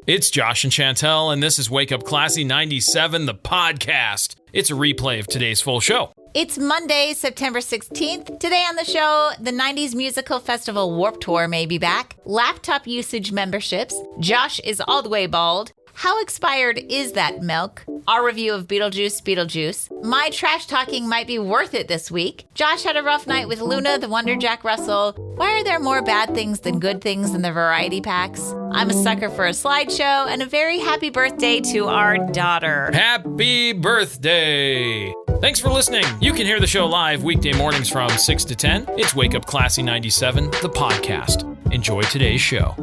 It's Josh and Chantel, and this is Wake Up Classy 97, the podcast. It's a replay of today's full show. It's Monday, September 16th. Today on the show, the 90s musical festival Warped Tour may be back, laptop usage memberships, Josh is all the way bald, how expired is that milk, our review of Beetlejuice, my trash talking might be worth it this week, Josh had a rough night with Luna, the Wonder Jack Russell, why are there more bad things than good things in the variety packs, I'm a sucker for a slideshow, and a very happy birthday to our daughter. Happy birthday! Thanks for listening. You can hear the show live weekday mornings from 6 to 10. It's Wake Up Classy 97, the podcast. Enjoy today's show.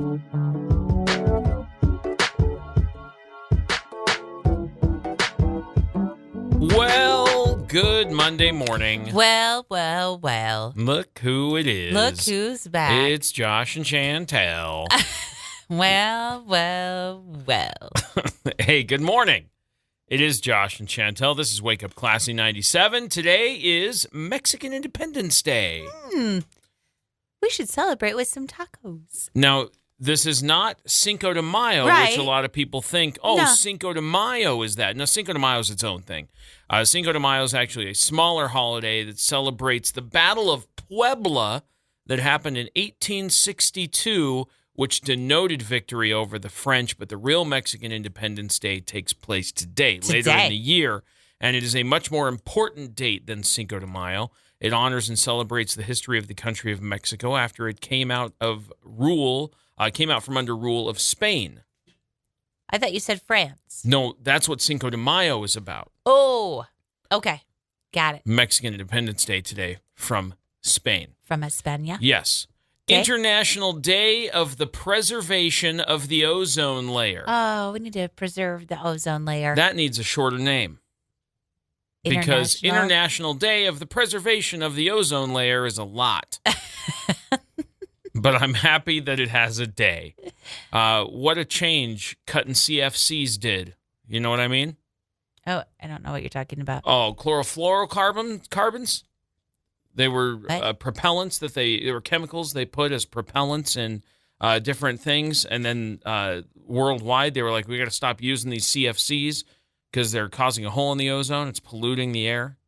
Well, good Monday morning. Well. Look who it is. Look who's back. It's Josh and Chantel. Well. Hey, good morning. It is Josh and Chantel. This is Wake Up Classy 97. Today is Mexican Independence Day. We should celebrate with some tacos. Now, this is not Cinco de Mayo, Right. which a lot of people think, No. Cinco de Mayo is that. No, Cinco de Mayo is its own thing. Cinco de Mayo is actually a smaller holiday that celebrates the Battle of Puebla that happened in 1862, which denoted victory over the French, but the real Mexican Independence Day takes place today, later in the year, and it is a much more important date than Cinco de Mayo. It honors and celebrates the history of the country of Mexico after it came out from under rule of Spain. I thought you said France. No, that's what Cinco de Mayo is about. Oh, okay. Got it. Mexican Independence Day today from Spain. From España? Yes. Okay. International Day of the Preservation of the Ozone Layer. Oh, we need to preserve the ozone layer. That needs a shorter name. Because International Day of the Preservation of the Ozone Layer is a lot. But I'm happy that it has a day. What a change cutting CFCs did. You know what I mean? Oh, I don't know what you're talking about. Oh, carbons? They were propellants they were chemicals they put as propellants in different things. And then worldwide, they were like, we got to stop using these CFCs because they're causing a hole in the ozone. It's polluting the air,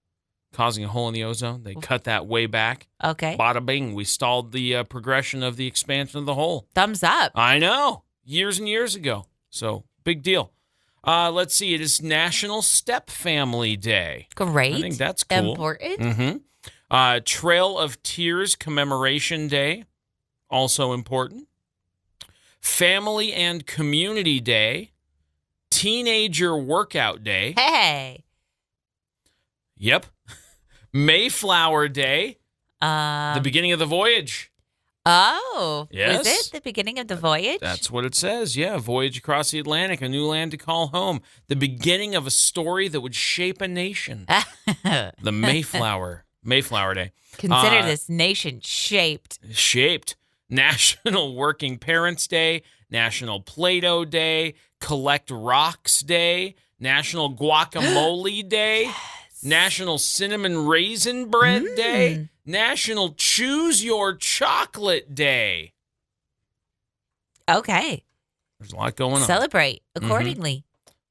causing a hole in the ozone. They cut that way back. Okay. Bada bing. We stalled the progression of the expansion of the hole. Thumbs up. I know. Years and years ago. So, big deal. Let's see. It is National Step Family Day. Great. I think that's cool. Important. Mm-hmm. Trail of Tears Commemoration Day, also important. Family and Community Day. Teenager Workout Day. Hey. Yep. Mayflower Day. The beginning of the voyage. Oh. Yes. Was it the beginning of the voyage? That's what it says. Yeah, voyage across the Atlantic, a new land to call home. The beginning of a story that would shape a nation. The Mayflower Day. Consider this nation shaped. Shaped. National Working Parents Day, National Play-Doh Day, Collect Rocks Day, National Guacamole Day, yes. National Cinnamon Raisin Bread Day, National Choose Your Chocolate Day. Okay. There's a lot going on. Celebrate accordingly.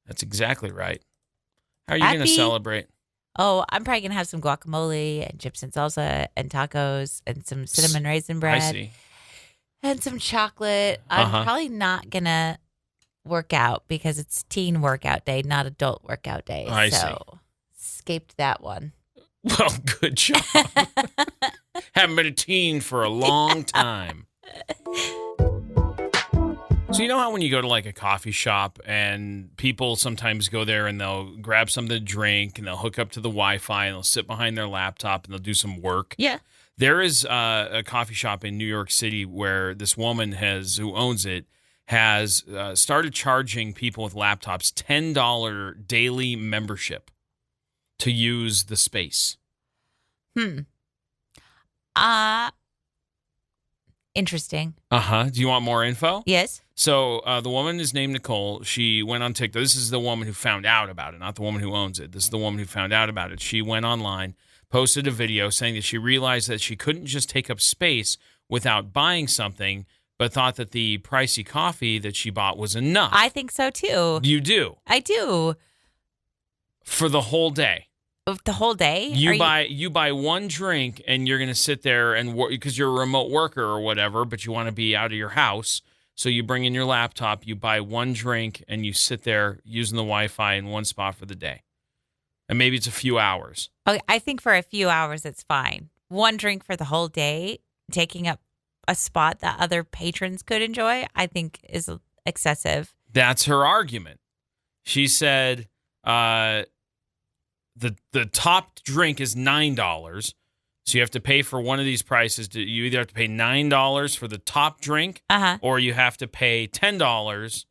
That's exactly right. How are you going to celebrate? Oh, I'm probably going to have some guacamole and chips and salsa and tacos and some cinnamon raisin bread. I see. And some chocolate. I'm probably not going to work out because it's teen workout day, not adult workout day. I see. Escaped that one. Well, good job. Haven't been a teen for a long time. So you know how when you go to like a coffee shop and people sometimes go there and they'll grab something to drink and they'll hook up to the Wi-Fi and they'll sit behind their laptop and they'll do some work? Yeah. There is a coffee shop in New York City where this woman who owns it, has started charging people with laptops $10 daily membership to use the space. Interesting. Do you want more info? Yes. So the woman is named Nicole. She went on TikTok. This is the woman who found out about it, not the woman who owns it. This is the woman who found out about it. She went online, posted a video saying that she realized that she couldn't just take up space without buying something but thought that the pricey coffee that she bought was enough. I think so too. You do? I do. For the whole day. The whole day? You buy one drink and you're going to sit there and work because you're a remote worker or whatever, but you want to be out of your house. So you bring in your laptop, you buy one drink, and you sit there using the Wi-Fi in one spot for the day. And maybe it's a few hours. Okay, I think for a few hours it's fine. One drink for the whole day, taking up a spot that other patrons could enjoy, I think is excessive. That's her argument. She said the top drink is $9. So you have to pay for one of these prices. You either have to pay $9 for the top drink, or you have to pay $10,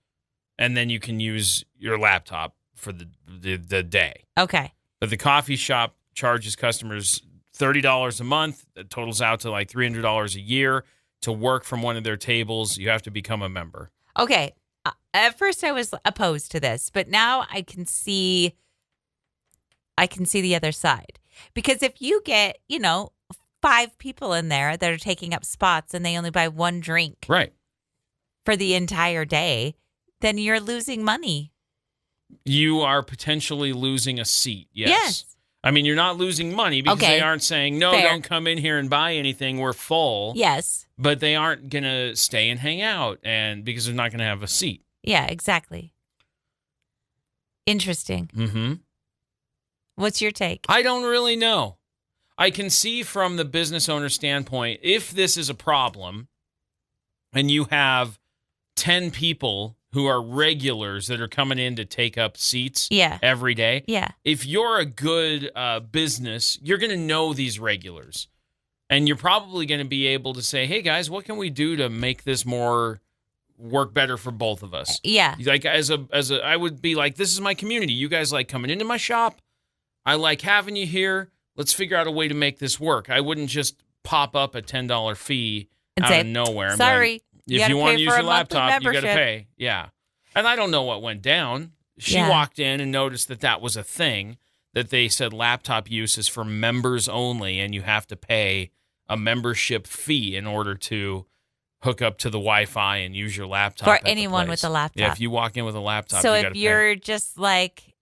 and then you can use your laptop for the day. Okay. But the coffee shop charges customers $30 a month. That totals out to like $300 a year to work from one of their tables. You have to become a member. Okay. At first I was opposed to this, but now I can see the other side. Because if you get, 5 people in there that are taking up spots and they only buy one drink right for the entire day, then you're losing money. You are potentially losing a seat. Yes. I mean, you're not losing money because they aren't saying, no, don't come in here and buy anything. We're full. Yes. But they aren't going to stay and hang out because they're not going to have a seat. Yeah, exactly. Interesting. Mm-hmm. What's your take? I don't really know. I can see from the business owner standpoint, if this is a problem and you have 10 people who are regulars that are coming in to take up seats every day. Yeah. If you're a good business, you're going to know these regulars. And you're probably going to be able to say, hey, guys, what can we do to make this more work better for both of us? Yeah. Like I would be like, this is my community. You guys like coming into my shop. I like having you here. Let's figure out a way to make this work. I wouldn't just pop up a $10 fee and out say, of nowhere. Sorry. If you want to use your laptop, you got to pay. Yeah. And I don't know what went down. She walked in and noticed that was a thing, that they said laptop use is for members only, and you have to pay a membership fee in order to hook up to the Wi-Fi and use your laptop. For anyone with a laptop. Yeah, if you walk in with a laptop, so you got to pay. So if you're just like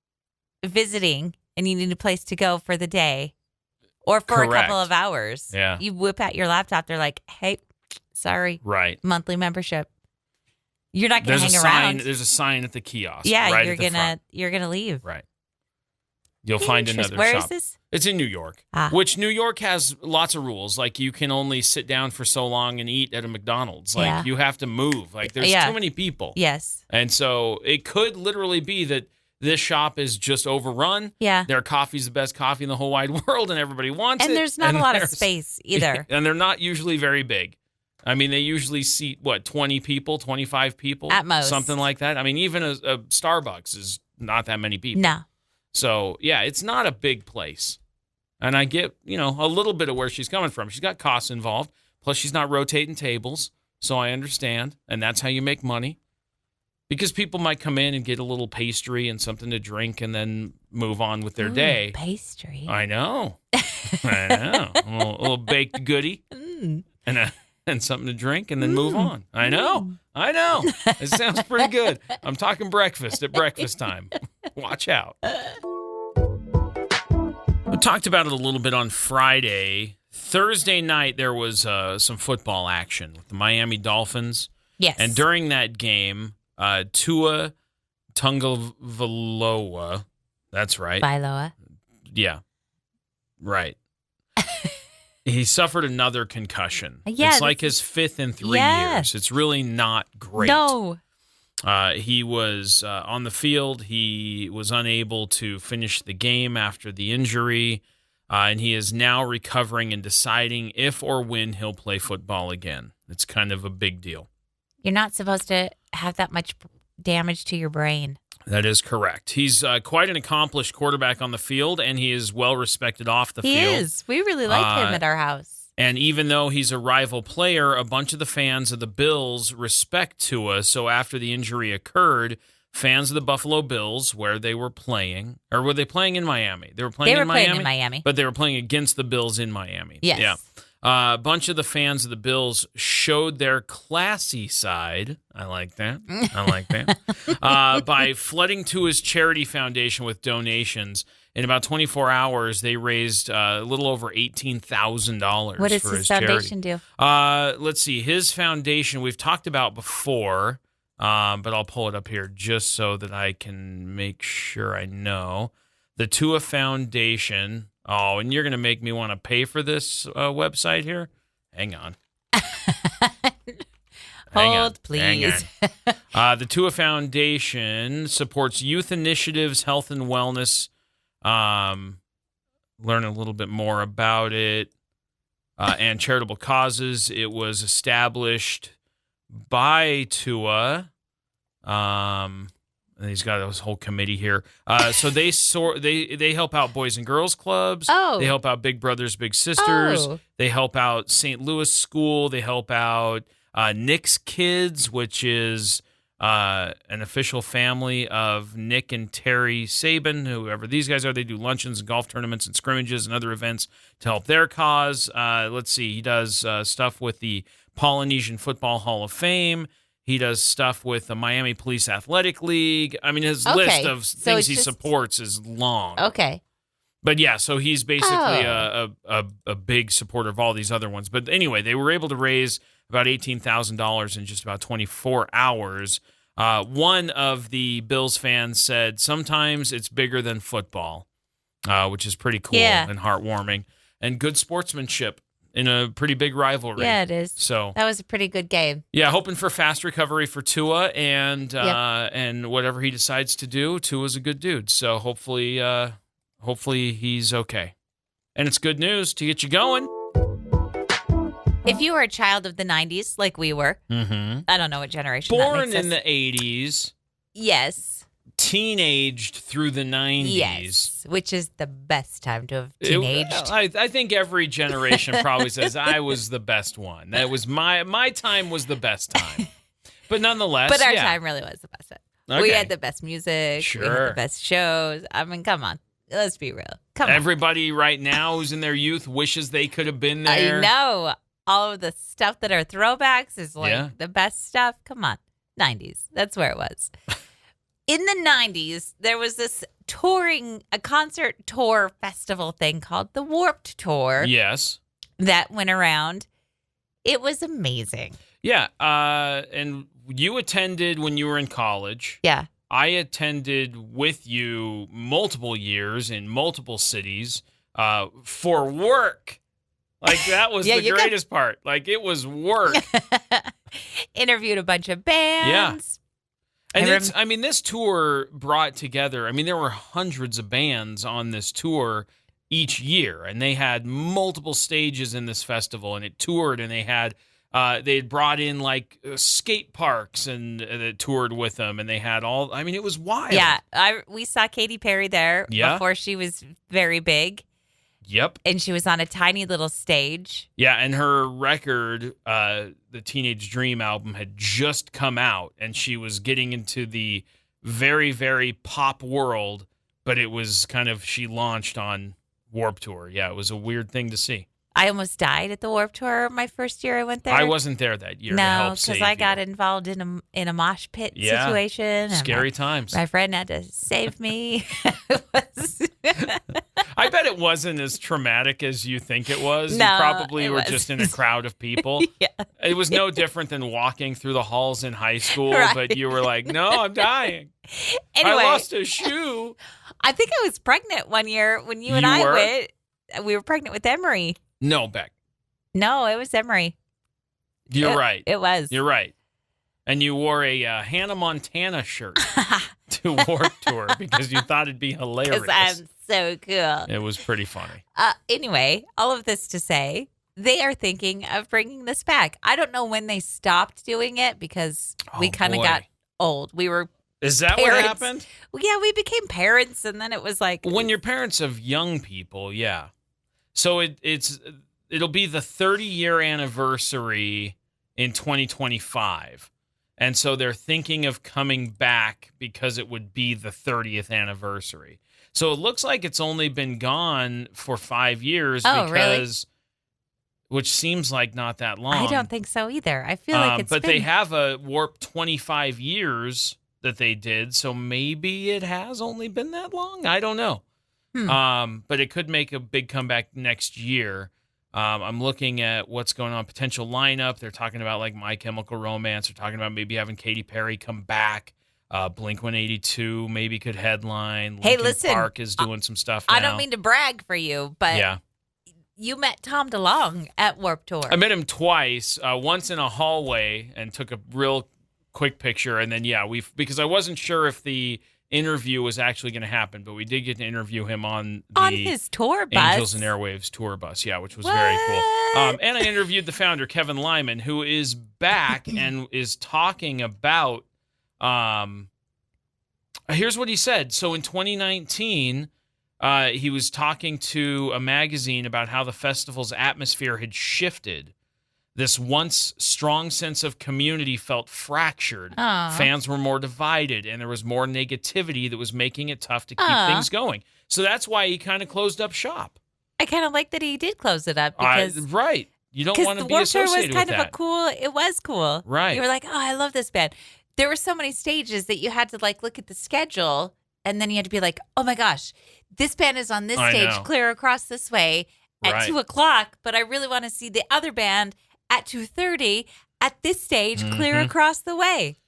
visiting and you need a place to go for the day or for a couple of hours, you whip out your laptop. They're like, hey, sorry. Right. Monthly membership. You're not going to hang around. There's a sign at the kiosk. Yeah, right you're gonna leave. Right. You'll find another shop. Where is this? It's in New York, which New York has lots of rules. Like you can only sit down for so long and eat at a McDonald's. Like you have to move. Like there's too many people. Yes. And so it could literally be that this shop is just overrun. Yeah. Their coffee's the best coffee in the whole wide world and everybody wants it. And there's not a lot of space either. And they're not usually very big. I mean, they usually seat, 20 people, 25 people? At most. Something like that. I mean, even a Starbucks is not that many people. No. So, yeah, it's not a big place. And I get, a little bit of where she's coming from. She's got costs involved. Plus, she's not rotating tables. So I understand. And that's how you make money. Because people might come in and get a little pastry and something to drink and then move on with their day. Pastry. I know. A little baked goodie. And something to drink and then move on. I know. It sounds pretty good. I'm talking breakfast at breakfast time. Watch out. We talked about it a little bit on Friday. Thursday night, there was some football action with the Miami Dolphins. Yes. And during that game, Tua Tagovailoa, that's right. Bailoa. Yeah. Right. He suffered another concussion. Yeah, it's like his 5th in 3 years. It's really not great. No. He was on the field. He was unable to finish the game after the injury, and he is now recovering and deciding if or when he'll play football again. It's kind of a big deal. You're not supposed to have that much damage to your brain. That is correct. He's quite an accomplished quarterback on the field, and he is well-respected off the field. He is. We really like him at our house. And even though he's a rival player, a bunch of the fans of the Bills respect Tua. So after the injury occurred, fans of the Buffalo Bills, where they were playing, or were they playing in Miami? They were playing in Miami, in Miami. but they were playing against the Bills in Miami. Yes. A bunch of the fans of the Bills showed their classy side. I like that. By flooding to his charity foundation with donations. In about 24 hours, they raised a little over $18,000 What does for his his foundation charity. do? Let's see. His foundation we've talked about before, but I'll pull it up here just so that I can make sure I know. The Tua Foundation. Oh, and you're going to make me want to pay for this website here? Hang on. Hold, please. The Tua Foundation supports youth initiatives, health and wellness. Learn a little bit more about it. And charitable causes. It was established by Tua. And he's got his whole committee here. So they help out Boys and Girls Clubs. Oh. They help out Big Brothers Big Sisters. Oh. They help out St. Louis School. They help out Nick's Kids, which is an official family of Nick and Terry Saban, whoever these guys are. They do luncheons and golf tournaments and scrimmages and other events to help their cause. Let's see. He does stuff with the Polynesian Football Hall of Fame. He does stuff with the Miami Police Athletic League. I mean, his list of things he supports is long. Okay. But yeah, so he's basically a big supporter of all these other ones. But anyway, they were able to raise about $18,000 in just about 24 hours. One of the Bills fans said, sometimes it's bigger than football, which is pretty cool and heartwarming. And good sportsmanship in a pretty big rivalry. Yeah, it is. So that was a pretty good game. Yeah, hoping for fast recovery for Tua and whatever he decides to do. Tua's a good dude, so hopefully he's okay. And it's good news to get you going. If you were a child of the 90s, like we were, I don't know what generation that born makes in us. the 80s, Yes. teenaged through the 90s. Yes, which is the best time to have teenaged. I think every generation probably says I was the best one. That was my time was the best time. But nonetheless, But our time really was the best time. Okay. We had the best music. Sure. We had the best shows. I mean, come on. Let's be real. Come Everybody right now who's in their youth wishes they could have been there. I know. All of the stuff that are throwbacks is like the best stuff. Come on. 90s. That's where it was. In the 90s, there was this a concert tour festival thing called the Warped Tour. Yes. That went around. It was amazing. Yeah. And you attended when you were in college. Yeah. I attended with you multiple years in multiple cities for work. Like, that was the greatest part. Like, it was work. Interviewed a bunch of bands. Yeah. And this tour brought together, there were hundreds of bands on this tour each year, and they had multiple stages in this festival, and it toured, and they had brought in like skate parks and that toured with them, and they had all, it was wild. Yeah. We saw Katy Perry there before she was very big. Yep. And she was on a tiny little stage. Yeah, and her record, the Teenage Dream album, had just come out, and she was getting into the very, very pop world, but it was she launched on Warped Tour. Yeah, it was a weird thing to see. I almost died at the Warped Tour my first year I went there. I wasn't there that year to help save you. No, because I got involved in a mosh pit situation. Scary times. My friend had to save me. I bet it wasn't as traumatic as you think it was. No, you probably were just in a crowd of people. Yeah. It was no different than walking through the halls in high school, Right. but you were like, no, I'm dying. Anyway, I lost a shoe. I think I was pregnant one year when you and You I were? went. We were pregnant with Emery. No, Beck. No, it was Emery. You're right. It was. You're right. And you wore a Hannah Montana shirt to Warped Tour because you thought it'd be hilarious. Because I'm so cool. It was pretty funny. Anyway, all of this to say, they are thinking of bringing this back. I don't know when they stopped doing it because we kind of got old. We were Is that parents. what happened? Well, yeah, we became parents, and then it was like When you're parents of young people, yeah. So it'll be the 30-year anniversary in 2025. And so they're thinking of coming back because it would be the 30th anniversary. So it looks like it's only been gone for 5 years Oh, really? because which seems like not that long. I don't think so either. I feel like it's but been... they have a Warp 25 years that they did, so maybe it has only been that long. I don't know. But it could make a big comeback next year. I'm looking at what's going on, potential lineup. They're talking about like My Chemical Romance. They're talking about maybe having Katy Perry come back. Blink-182 maybe could headline. Hey, Linkin listen, Park is doing some stuff now. I don't mean to brag for you, but yeah. You met Tom DeLonge at Warped Tour. I met him twice, once in a hallway and took a real quick picture. And then, because I wasn't sure if the interview was actually going to happen, but we did get to interview him on his tour bus. Angels and Airwaves tour bus, which was very cool. And I interviewed the founder, Kevin Lyman, who is back and is talking about, here's what he said. So in 2019, he was talking to a magazine about how the festival's atmosphere had shifted. This once strong sense of community felt fractured. Fans were more divided, and there was more negativity that was making it tough to keep things going. So that's why he kind of closed up shop. I kind of like that he did close it up because right. You don't want to be Warped Tour associated was kind with of that. it was cool. Right. You were like, oh, I love this band. There were so many stages that you had to like look at the schedule, and then you had to be like, oh my gosh, this band is on this stage, clear across this way at 2:00, but I really want to see the other band at 2:30 at this stage, clear across the way.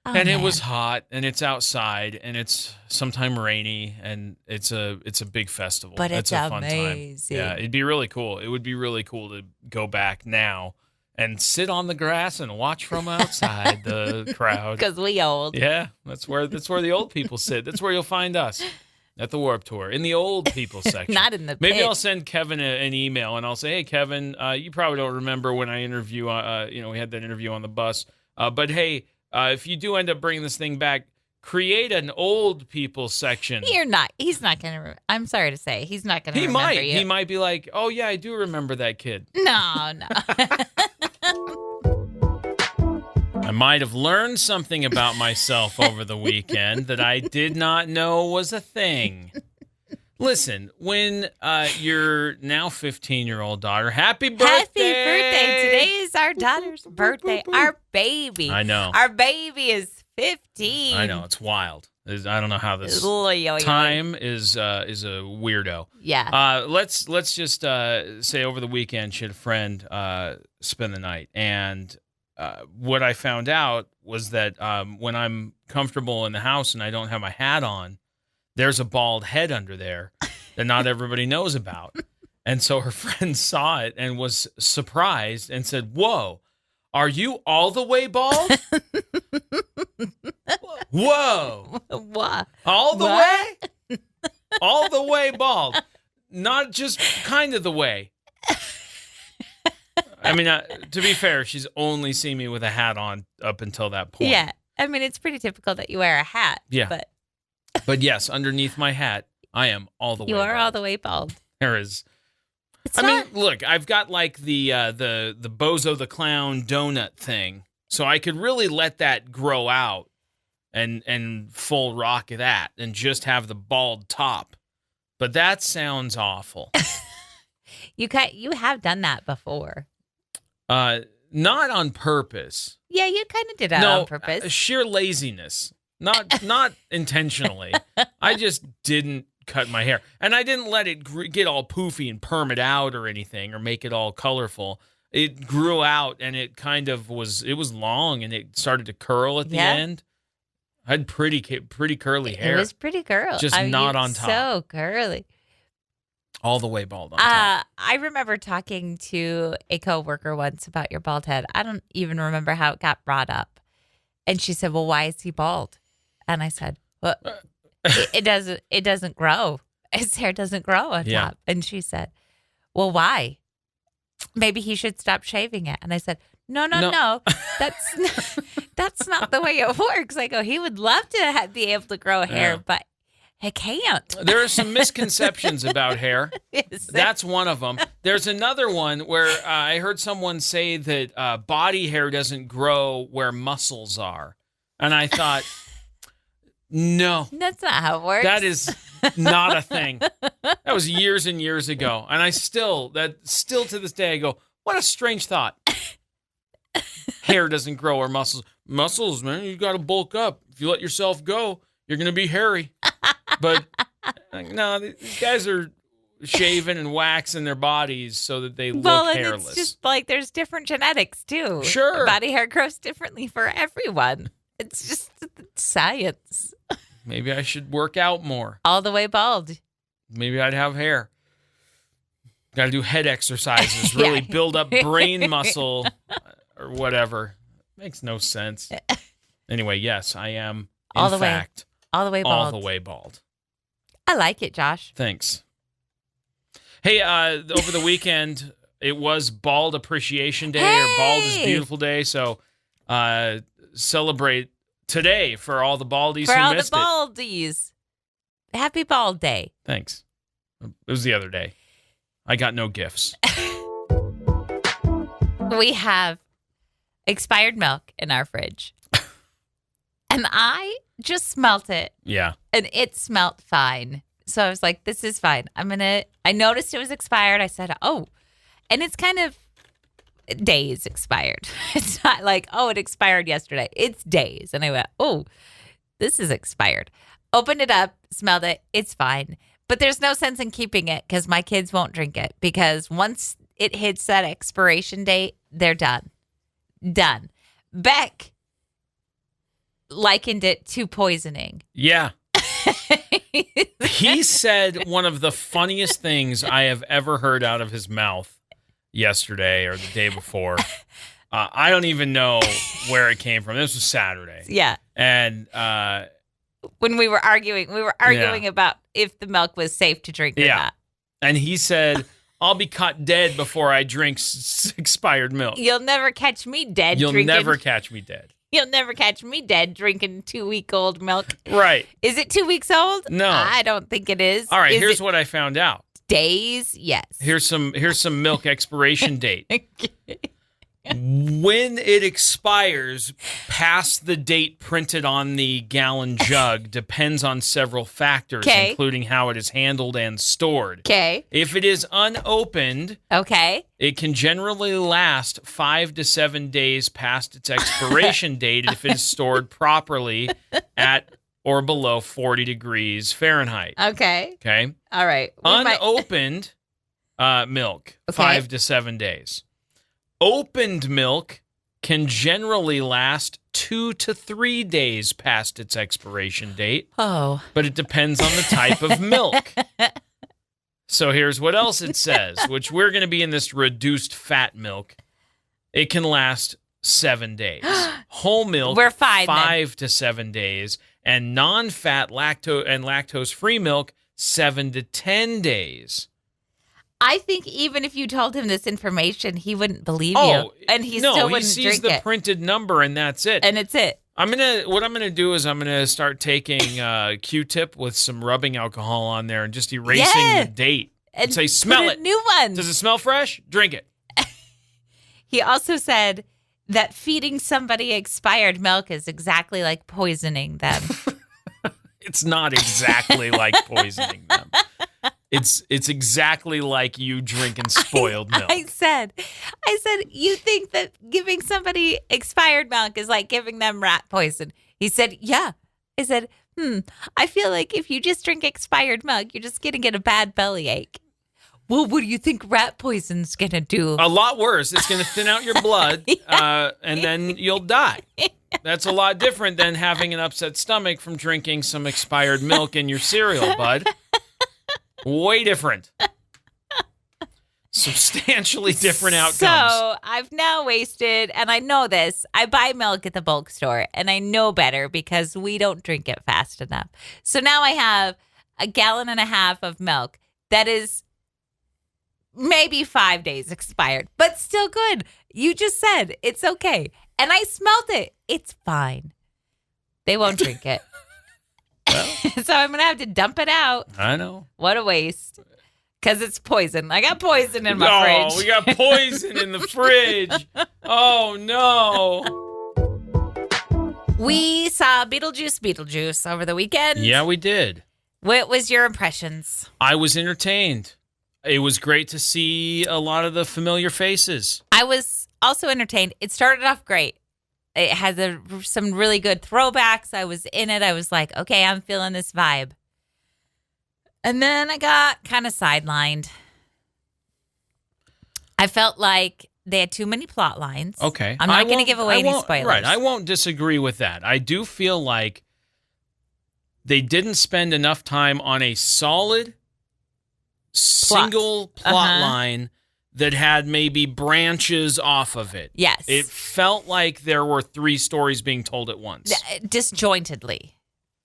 Oh, and man. it was hot, and it's outside, and it's sometime rainy, and it's a big festival. But it's a fun amazing. time. Yeah, it'd be really cool. It would be really cool to go back now and sit on the grass and watch from outside the crowd. Because we old. Yeah, that's where the old people sit. That's where you'll find us at the Warped Tour in the old people section. Not in the Maybe pit. I'll send Kevin an email and I'll say, hey Kevin, you probably don't remember when I interview. We had that interview on the bus. But hey, if you do end up bringing this thing back, create an old people section. He's not going to. I'm sorry to say, he's not going to remember you. He might be like, oh yeah, I do remember that kid. No. I might have learned something about myself over the weekend that I did not know was a thing. Listen, when your now 15-year-old daughter, happy birthday! Happy birthday! Today is our daughter's birthday. Our baby. I know. Our baby is 15. I know, it's wild. I don't know how this Time time is a weirdo. Yeah. Let's just say over the weekend she had a friend spend the night, and what I found out was that when I'm comfortable in the house and I don't have my hat on, there's a bald head under there that not everybody knows about. And so her friend saw it and was surprised and said, whoa, are you all the way bald? Whoa. What? All the way? All the way bald. Not just kind of the way. I mean, to be fair, she's only seen me with a hat on up until that point. Yeah. I mean, it's pretty typical that you wear a hat. Yeah. But yes, underneath my hat, I am all the way You are bald. all the way bald. There is. It's mean, look, I've got like the Bozo the Clown donut thing, so I could really let that grow out and full rock that and just have the bald top. But that sounds awful. You have done that before. Not on purpose. Yeah, you kind of did that on purpose. Sheer laziness. Not intentionally. I just didn't cut my hair. And I didn't let it get all poofy and perm it out or anything or make it all colorful. It grew out and it kind of was long and it started to curl at the end. I had pretty curly hair. It was pretty curly. Just not on top. So curly. All the way bald on top. I remember talking to a coworker once about your bald head. I don't even remember how it got brought up. And she said, well, why is he bald? And I said, well, it doesn't grow. His hair doesn't grow on top. And she said, well, why? Maybe he should stop shaving it. And I said, no. That's not the way it works. I go, he would love to be able to grow hair, but I can't. There are some misconceptions about hair. That's one of them. There's another one where I heard someone say that body hair doesn't grow where muscles are. And I thought, no. That's not how it works. Not a thing. That was years and years ago. And I still to this day, I go, what a strange thought. Hair doesn't grow or muscles. Muscles, man, you got to bulk up. If you let yourself go, you're going to be hairy. But no, these guys are shaving and waxing their bodies so that they look hairless. It's just like there's different genetics too. Sure. Body hair grows differently for everyone. It's just science. Maybe I should work out more. All the way bald. Maybe I'd have hair. Got to do head exercises, really build up brain muscle or whatever. Makes no sense. Anyway, yes, I am, all the way bald. All the way bald. I like it, Josh. Thanks. Hey, over the weekend, it was Bald Appreciation Day or Bald is Beautiful Day. So celebrate today for all the baldies who missed it. For all the baldies. Happy Bald Day. Thanks. It was the other day. I got no gifts. We have expired milk in our fridge. And I just smelt it. Yeah. And it smelt fine. So I was like, this is fine. I noticed it was expired. I said, oh, and it's kind of days expired. It's not like, oh, it expired yesterday. It's days. And I went, oh, this is expired. Opened it up, smelled it. It's fine. But there's no sense in keeping it because my kids won't drink it because once it hits that expiration date, they're done. Done. Beck likened it to poisoning. Yeah. He said one of the funniest things I have ever heard out of his mouth yesterday or the day before. I don't even know where it came from. This was Saturday. Yeah. And when we were arguing about if the milk was safe to drink or not. And he said, I'll be caught dead before I drink expired milk. You'll never catch me dead You'll never catch me dead. You'll never catch me dead drinking 2-week-old milk. Right. Is it 2 weeks old? No. I don't think it is. All right, here's what I found out. Days? Yes. Here's some milk expiration date. When it expires past the date printed on the gallon jug depends on several factors, including how it is handled and stored. Okay. If it is unopened, it can generally last 5 to 7 days past its expiration date if it is stored properly at or below 40 degrees Fahrenheit. Okay. Okay. All right. Unopened milk, 5 to 7 days. Opened milk can generally last 2 to 3 days past its expiration date. Oh. But it depends on the type of milk. So here's what else it says, which we're going to be in this reduced fat milk. It can last 7 days. Whole milk, we're fine, 5 to 7 days. And non-fat lactose-free milk, 7 to 10 days. I think even if you told him this information, he wouldn't believe you, and he still wouldn't drink it. No, he sees the printed number, and that's it. And it's it. What I'm gonna do is I'm gonna start taking Q-tip with some rubbing alcohol on there and just erasing the date. And say, smell it. New one. Does it smell fresh? Drink it. He also said that feeding somebody expired milk is exactly like poisoning them. It's not exactly like poisoning them. It's exactly like you drinking spoiled milk. I said, you think that giving somebody expired milk is like giving them rat poison? He said, yeah. I said, I feel like if you just drink expired milk, you're just going to get a bad bellyache. Well, what do you think rat poison's going to do? A lot worse. It's going to thin out your blood, and then you'll die. That's a lot different than having an upset stomach from drinking some expired milk in your cereal, bud. Way different. Substantially different outcomes. So I've now wasted, and I know this, I buy milk at the bulk store, and I know better because we don't drink it fast enough. So now I have 1.5 gallons of milk that is maybe 5 days expired, but still good. You just said it's okay. And I smelled it. It's fine. They won't drink it. Well, so I'm going to have to dump it out. I know. What a waste. Because it's poison. I got poison in my fridge. Oh, we got poison in the fridge. Oh, no. We saw Beetlejuice over the weekend. Yeah, we did. What was your impressions? I was entertained. It was great to see a lot of the familiar faces. I was also entertained. It started off great. It has some really good throwbacks. I was in it. I was like, okay, I'm feeling this vibe. And then I got kind of sidelined. I felt like they had too many plot lines. Okay. I'm not going to give away any spoilers. Right. I won't disagree with that. I do feel like they didn't spend enough time on a solid single plot line that had maybe branches off of it. Yes. It felt like there were 3 stories being told at once. Disjointedly.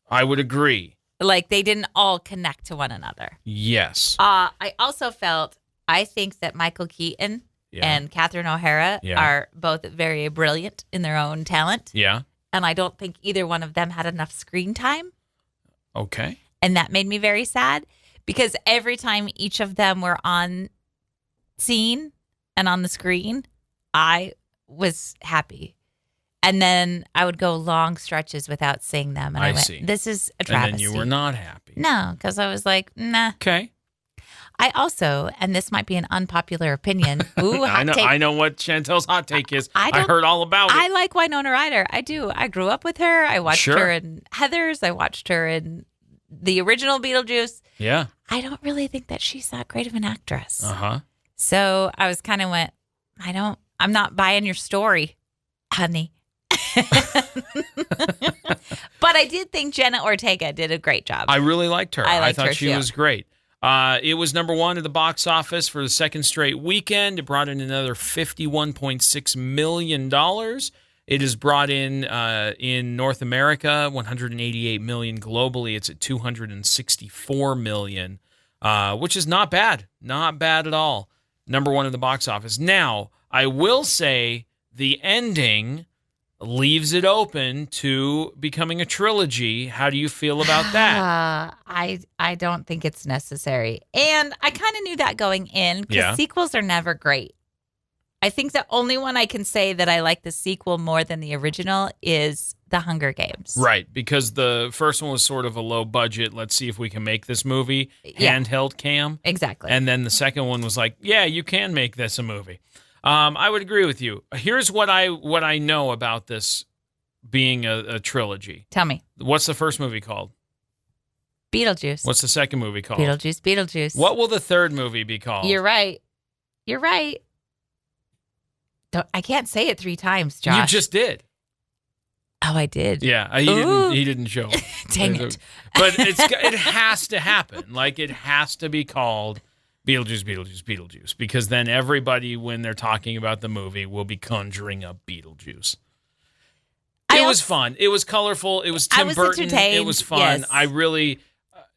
I would agree. Like they didn't all connect to one another. Yes. I also felt, I think that Michael Keaton and Catherine O'Hara are both very brilliant in their own talent. Yeah. And I don't think either one of them had enough screen time. Okay. And that made me very sad because every time each of them were on scene and on the screen, I was happy. And then I would go long stretches without seeing them. And I went, see. This is a travesty. And then you were not happy. No, because I was like, nah. Okay. I also, and this might be an unpopular opinion. Ooh, hot take. I know what Chantel's hot take is. I heard all about it. I like Winona Ryder. I do. I grew up with her. I watched her in Heathers. I watched her in the original Beetlejuice. Yeah. I don't really think that she's that great of an actress. Uh-huh. So I was kind of I'm not buying your story, honey. But I did think Jenna Ortega did a great job. I really liked her. I thought she too. was great. It was number 1 at the box office for the second straight weekend. It brought in another $51.6 million. It has brought in North America, $188 million. Globally, it's at $264 million, which is not bad. Not bad at all. Number 1 at the box office. Now, I will say the ending leaves it open to becoming a trilogy. How do you feel about that? I don't think it's necessary. And I kind of knew that going in because sequels are never great. I think the only one I can say that I like the sequel more than the original is The Hunger Games. Right, because the first one was sort of a low budget, let's see if we can make this movie, handheld cam. Exactly. And then the second one was like, yeah, you can make this a movie. I would agree with you. Here's what I know about this being a trilogy. Tell me. What's the first movie called? Beetlejuice. What's the second movie called? Beetlejuice. What will the third movie be called? You're right. I can't say it 3 times, Josh. You just did. Oh, I did. Yeah, he didn't show. Dang it. But it has to happen. Like, it has to be called Beetlejuice, because then everybody, when they're talking about the movie, will be conjuring up Beetlejuice. It was fun. It was colorful. It was Tim Burton. Entertained. It was fun. Yes. I really,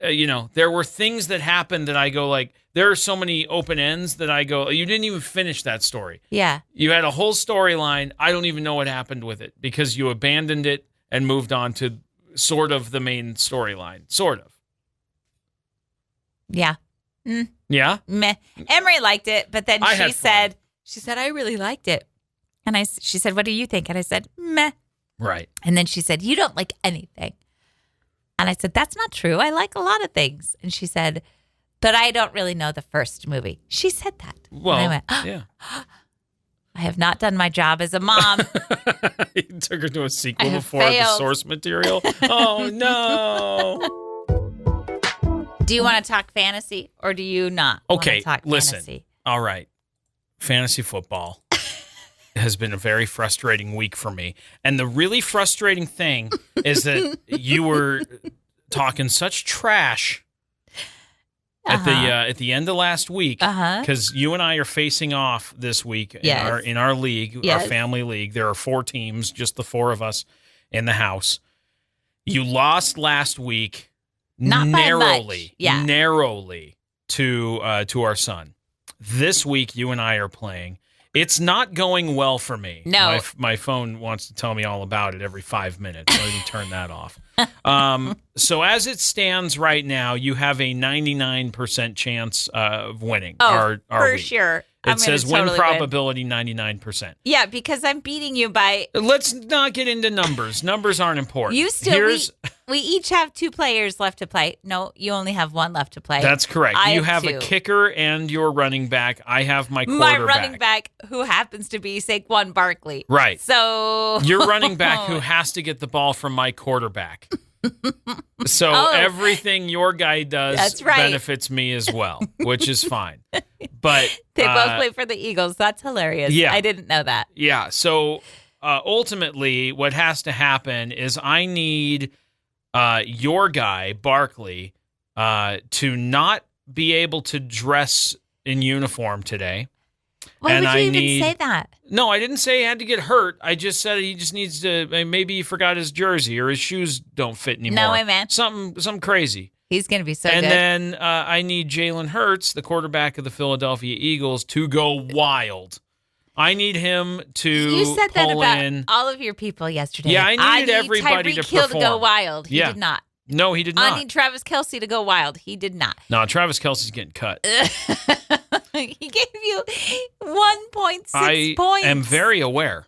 there were things that happened that I go like, there are so many open ends that I go, you didn't even finish that story. Yeah. You had a whole storyline. I don't even know what happened with it because you abandoned it and moved on to sort of the main storyline. Sort of. Yeah. Yeah? Meh. Emery liked it, but then she said, I really liked it. And she said, what do you think? And I said, meh. Right. And then she said, you don't like anything. And I said, that's not true. I like a lot of things. And she said, but I don't really know the first movie. She said that. Well, and I went, yeah. I have not done my job as a mom. You took her to a sequel I have before the failed. source material. Oh, no. Do you want to talk fantasy or do you not want Okay, to talk listen. fantasy? All right. Fantasy football has been a very frustrating week for me. And the really frustrating thing is that you were talking such trash at the end of last week, because you and I are facing off this week in our league, our family league. There are 4 teams, just the 4 of us in the house. You lost last week, Not narrowly, by much. Yeah. narrowly to our son. This week, you and I are playing. It's not going well for me. No. My phone wants to tell me all about it every 5 minutes. Let me turn that off. So as it stands right now, you have a 99% chance of winning. Our for league. sure. It says win probability 99%. Yeah, because I'm beating you by... Let's not get into numbers. Numbers aren't important. You still we each have 2 players left to play. No, you only have 1 left to play. That's correct. I You have have 2. a kicker and your running back. I have my quarterback. My running back, who happens to be Saquon Barkley. Right. So Your running back who has to get the ball from my quarterback. So Oh. everything your guy does That's right. benefits me as well, which is fine. But they both play for the Eagles. That's hilarious. Yeah. I didn't know that. yeah, so ultimately what has to happen is I need your guy, Barkley, to not be able to dress in uniform today. Why And would you I even need- say that? No, I didn't say he had to get hurt. I just said he just needs to. Maybe he forgot his jersey or his shoes don't fit anymore. No way, man. Something crazy. He's going to be so And good. then I need Jalen Hurts, the quarterback of the Philadelphia Eagles, to go wild. I need him to You said that pull about in. all of your people yesterday. Yeah, I needed need everybody to Tyreek Hill to go perform. wild. He Yeah. did not. No, he did not. I need Travis Kelce to go wild. He did not. No, Travis Kelce's getting cut. He gave you 1.6 I points. am very aware.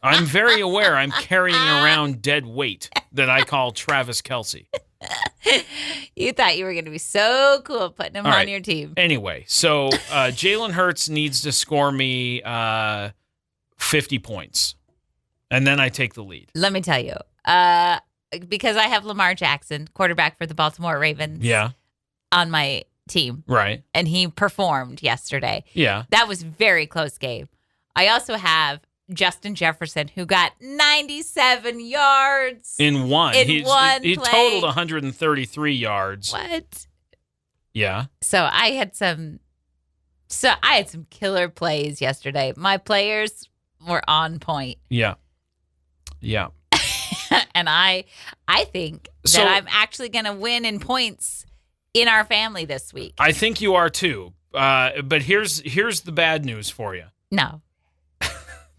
I'm very aware I'm carrying around dead weight that I call Travis Kelce. You thought you were going to be so cool putting him All on right. your team. Anyway, so Jalen Hurts needs to score me 50 points, and then I take the lead. Let me tell you, because I have Lamar Jackson, quarterback for the Baltimore Ravens, Yeah, on my team, right. and he performed yesterday. Yeah. That was a very close game. I also have Justin Jefferson, who got 97 yards. In one. In one he play. totaled 133 yards. What? Yeah. So I had some killer plays yesterday. My players were on point. Yeah. Yeah. And I think So- that I'm actually going to win in points in our family this week. I think you are too. But here's the bad news for you. No.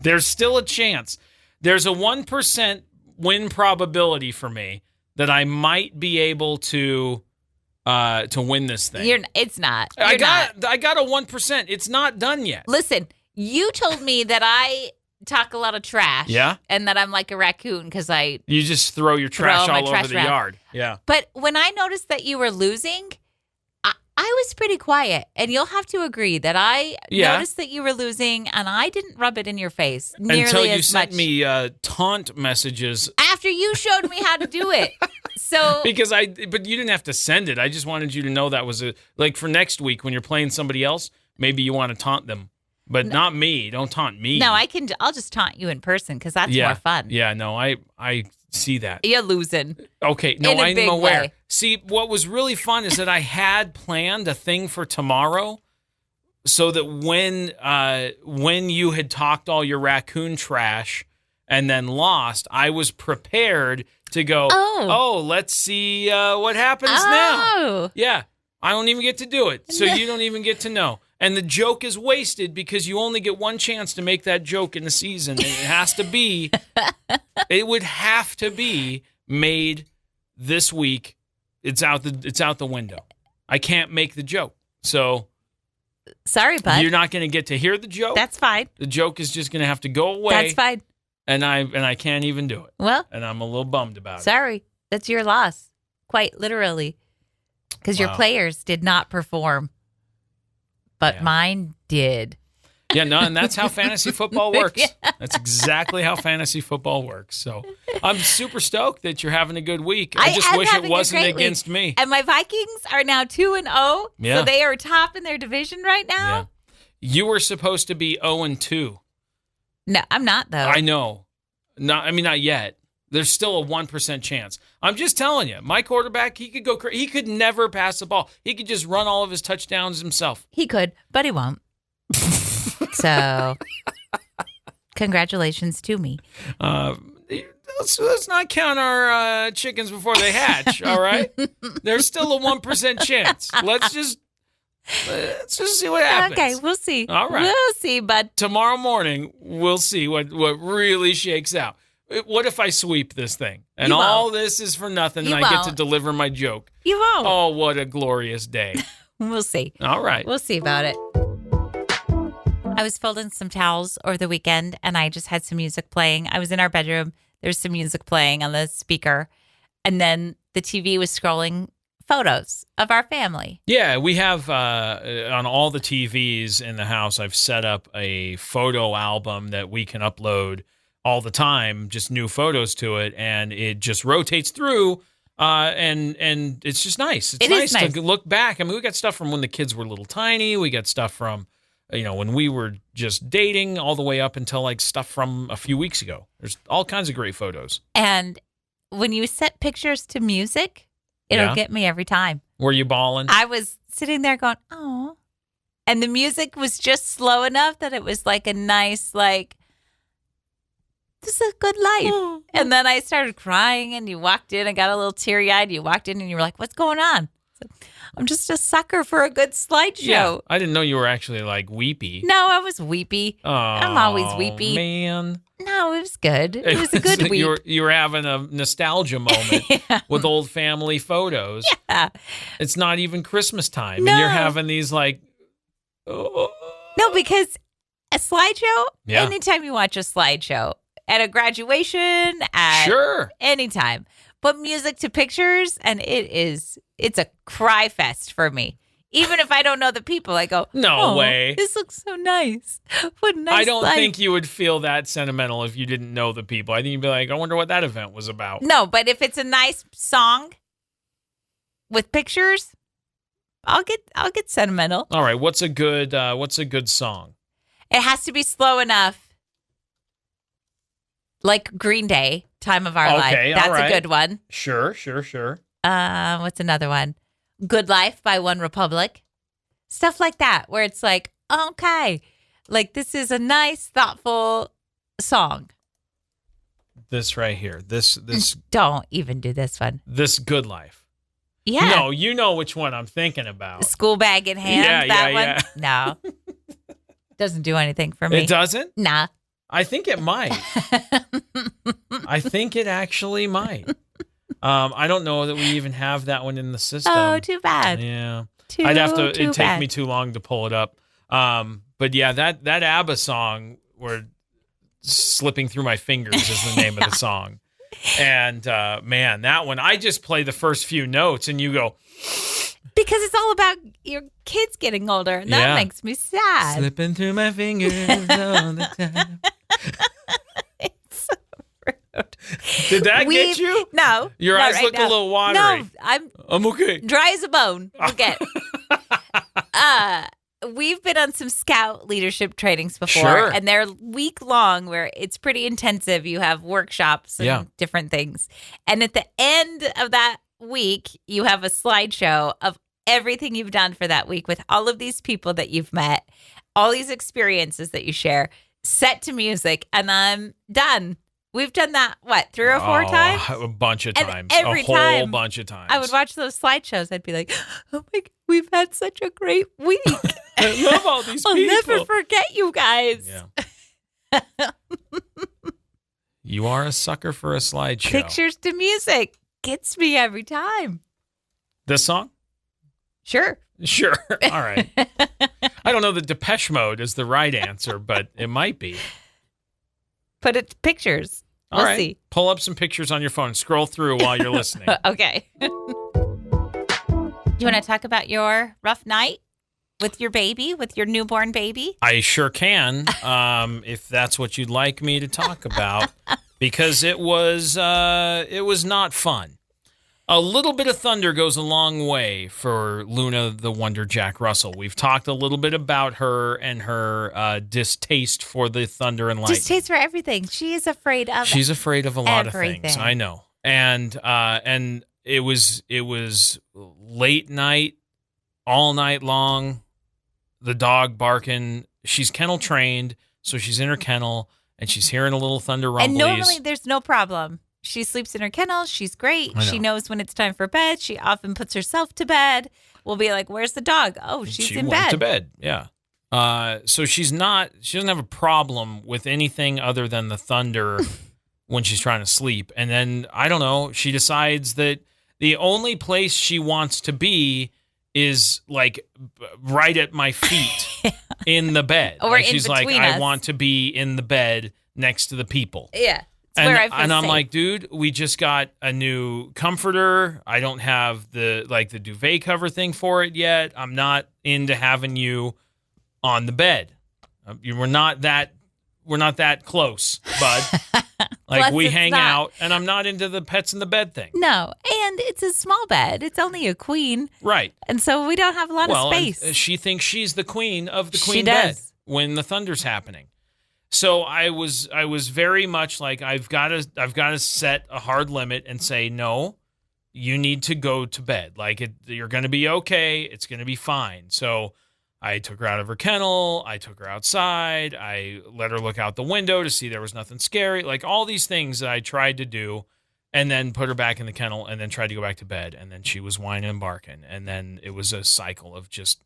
There's still a chance. There's a 1% win probability for me that I might be able to win this thing. It's not. I You're not. got a 1%. It's not done yet. Listen, you told me that I talk a lot of trash. Yeah? And that I'm like a raccoon because I. You just throw your trash Throw my all trash over the around. yard. Yeah. But when I noticed that you were losing, I was pretty quiet. And you'll have to agree that I Yeah. noticed that you were losing and I didn't rub it in your face nearly Until you as sent much. me taunt messages After you showed me how to do it. So but you didn't have to send it. I just wanted you to know that was like for next week when you're playing somebody else, maybe you want to taunt them, but not me. Don't taunt me. no, I'll just taunt you in person because that's yeah. more fun. Yeah, no, I see that. You're losing. Okay, no, In a I'm big aware. way. See, what was really fun is that I had planned a thing for tomorrow so that when you had talked all your raccoon trash and then lost, I was prepared to go, Oh. let's see what happens now. Oh. Yeah, I don't even get to do it, so you don't even get to know. And the joke is wasted because you only get one chance to make that joke in the season. And it would have to be made this week. It's out the window. I can't make the joke. So Sorry, bud. you're not going to get to hear the joke. That's fine. The joke is just going to have to go away. That's fine. And I can't even do it. Well, And I'm a little bummed about it. sorry. That's your loss. Quite literally. Because your Wow. players did not perform. But Yeah. mine did. Yeah, no, and that's how fantasy football works. That's exactly how fantasy football works. So I'm super stoked that you're having a good week. I just am wish it having a wasn't great week. against me. And my Vikings are now 2-0. Yeah. So they are top in their division right Yeah. now. You were supposed to be 0-2. No, I'm not, though. I know. Not yet. There's still a 1% chance. I'm just telling you, my quarterback, he could go he could never pass the ball. He could just run all of his touchdowns himself. He could, but he won't. So, congratulations to me. Let's not count our chickens before they hatch, all right? There's still a 1% chance. Let's just see what happens. Okay, we'll see. All right. We'll see, bud. Tomorrow morning, we'll see what really shakes out. What if I sweep this thing? And You won't. all this is for nothing, You and I get to won't. deliver my joke. You won't. Oh, what a glorious day. We'll see. All right. We'll see about it. I was folding some towels over the weekend and I just had some music playing. I was in our bedroom. There's some music playing on the speaker. And then the TV was scrolling photos of our family. Yeah, we have on all the TVs in the house, I've set up a photo album that we can upload all the time, just new photos to it, and it just rotates through, and it's just nice. It's nice to look back. I mean, we got stuff from when the kids were little tiny. We got stuff from, when we were just dating, all the way up until like stuff from a few weeks ago. There's all kinds of great photos. And when you set pictures to music, it'll get me every time. Were you bawling? I was sitting there going, oh. And the music was just slow enough that it was like a nice, like, this is a good life. And then I started crying, and you walked in and got a little teary-eyed. You walked in and you were like, what's going on? So, I'm just a sucker for a good slideshow. Yeah, I didn't know you were actually like weepy. No, I was weepy. Oh, I'm always weepy. Man. No, it was good. It was a good week. You were having a nostalgia moment with old family photos. Yeah. It's not even Christmas time, No. and you're having these like... Oh. No, because a slideshow, Yeah. anytime you watch a slideshow, at a graduation, at Sure. anytime, put music to pictures, and it's a cry fest for me. Even if I don't know the people, I go, No way. This looks so nice. What a nice I don't life. think you would feel that sentimental if you didn't know the people. I think you'd be like, I wonder what that event was about. No, but if it's a nice song with pictures, I'll get sentimental. All right, what's a good song? It has to be slow enough. Like Green Day, Time of Our Life. Okay, That's all right. a good one. Sure. What's another one? Good Life by One Republic. Stuff like that, where it's like, okay, like this is a nice, thoughtful song. This right here. This Don't even do this one. this Good Life. Yeah. No, you know which one I'm thinking about. School Bag in Hand. Yeah, that yeah, one. No. Doesn't do anything for me. It doesn't? Nah. I think it might. I think it actually might. I don't know that we even have that one in the system. Oh, too bad. Yeah. Too It'd take bad. me too long to pull it up. But yeah, that ABBA song where Slipping Through My Fingers is the name of the song. And man, that one, I just play the first few notes and you go, Because it's all about your kids getting older, and that makes me sad. slipping through my fingers all the time. It's so rude. Did that get you? No. Your not eyes right look now. a little watery. No, I'm okay. dry as a bone. Forget. We've been on some Scout leadership trainings before, Sure. and they're week long where it's pretty intensive. You have workshops and different things. And at the end of that week, you have a slideshow of everything you've done for that week with all of these people that you've met, all these experiences that you share, set to music, and I'm done. We've done that, 3 or 4 times? A bunch of And times. every a whole time bunch of times. I would watch those slideshows. I'd be like, oh my God, we've had such a great week. I love all these I'll people. never forget you guys. Yeah. You are a sucker for a slideshow. Pictures to music gets me every time. This song? Sure. Sure. All right. I don't know that Depeche Mode is the right answer, but it might be. Put it to pictures. All We'll right. see. Pull up some pictures on your phone. Scroll through while you're listening. Okay. You want to talk about your rough night with your baby, with your newborn baby? I sure can, if that's what you'd like me to talk about, because it was not fun. A little bit of thunder goes a long way for Luna the Wonder Jack Russell. We've talked a little bit about her and her distaste for the thunder and lightning. Distaste for everything. She is afraid of She's afraid of a lot of everything. things. I know. And it was late night, all night long. The dog barking. She's kennel trained, so she's in her kennel and she's hearing a little thunder rumblies. And normally there's no problem. She sleeps in her kennel. She's great. I know. She knows when it's time for bed. She often puts herself to bed. We'll be like, where's the dog? Oh, she's in went bed. to bed. Yeah. So she doesn't have a problem with anything other than the thunder when she's trying to sleep. And then, I don't know, she decides that the only place she wants to be is like right at my feet in the bed. Or like in she's like, between I us. want to be in the bed next to the people. Yeah. where I feel and I'm safe. like, dude, we just got a new comforter. I don't have the duvet cover thing for it yet. I'm not into having you on the bed. We're not that close, bud. Like Plus, we it's hang not. out, and I'm not into the pets in the bed thing. No, and it's a small bed. It's only a queen, Right. and so we don't have a lot of space. And she thinks she's the queen of the She queen bed does. when the thunder's happening. So I was very much like I've got to set a hard limit and say no. You need to go to bed. Like you're going to be okay. It's going to be fine. So I took her out of her kennel. I took her outside. I let her look out the window to see there was nothing scary. Like all these things that I tried to do, and then put her back in the kennel, and then tried to go back to bed. And then she was whining and barking. And then it was a cycle of just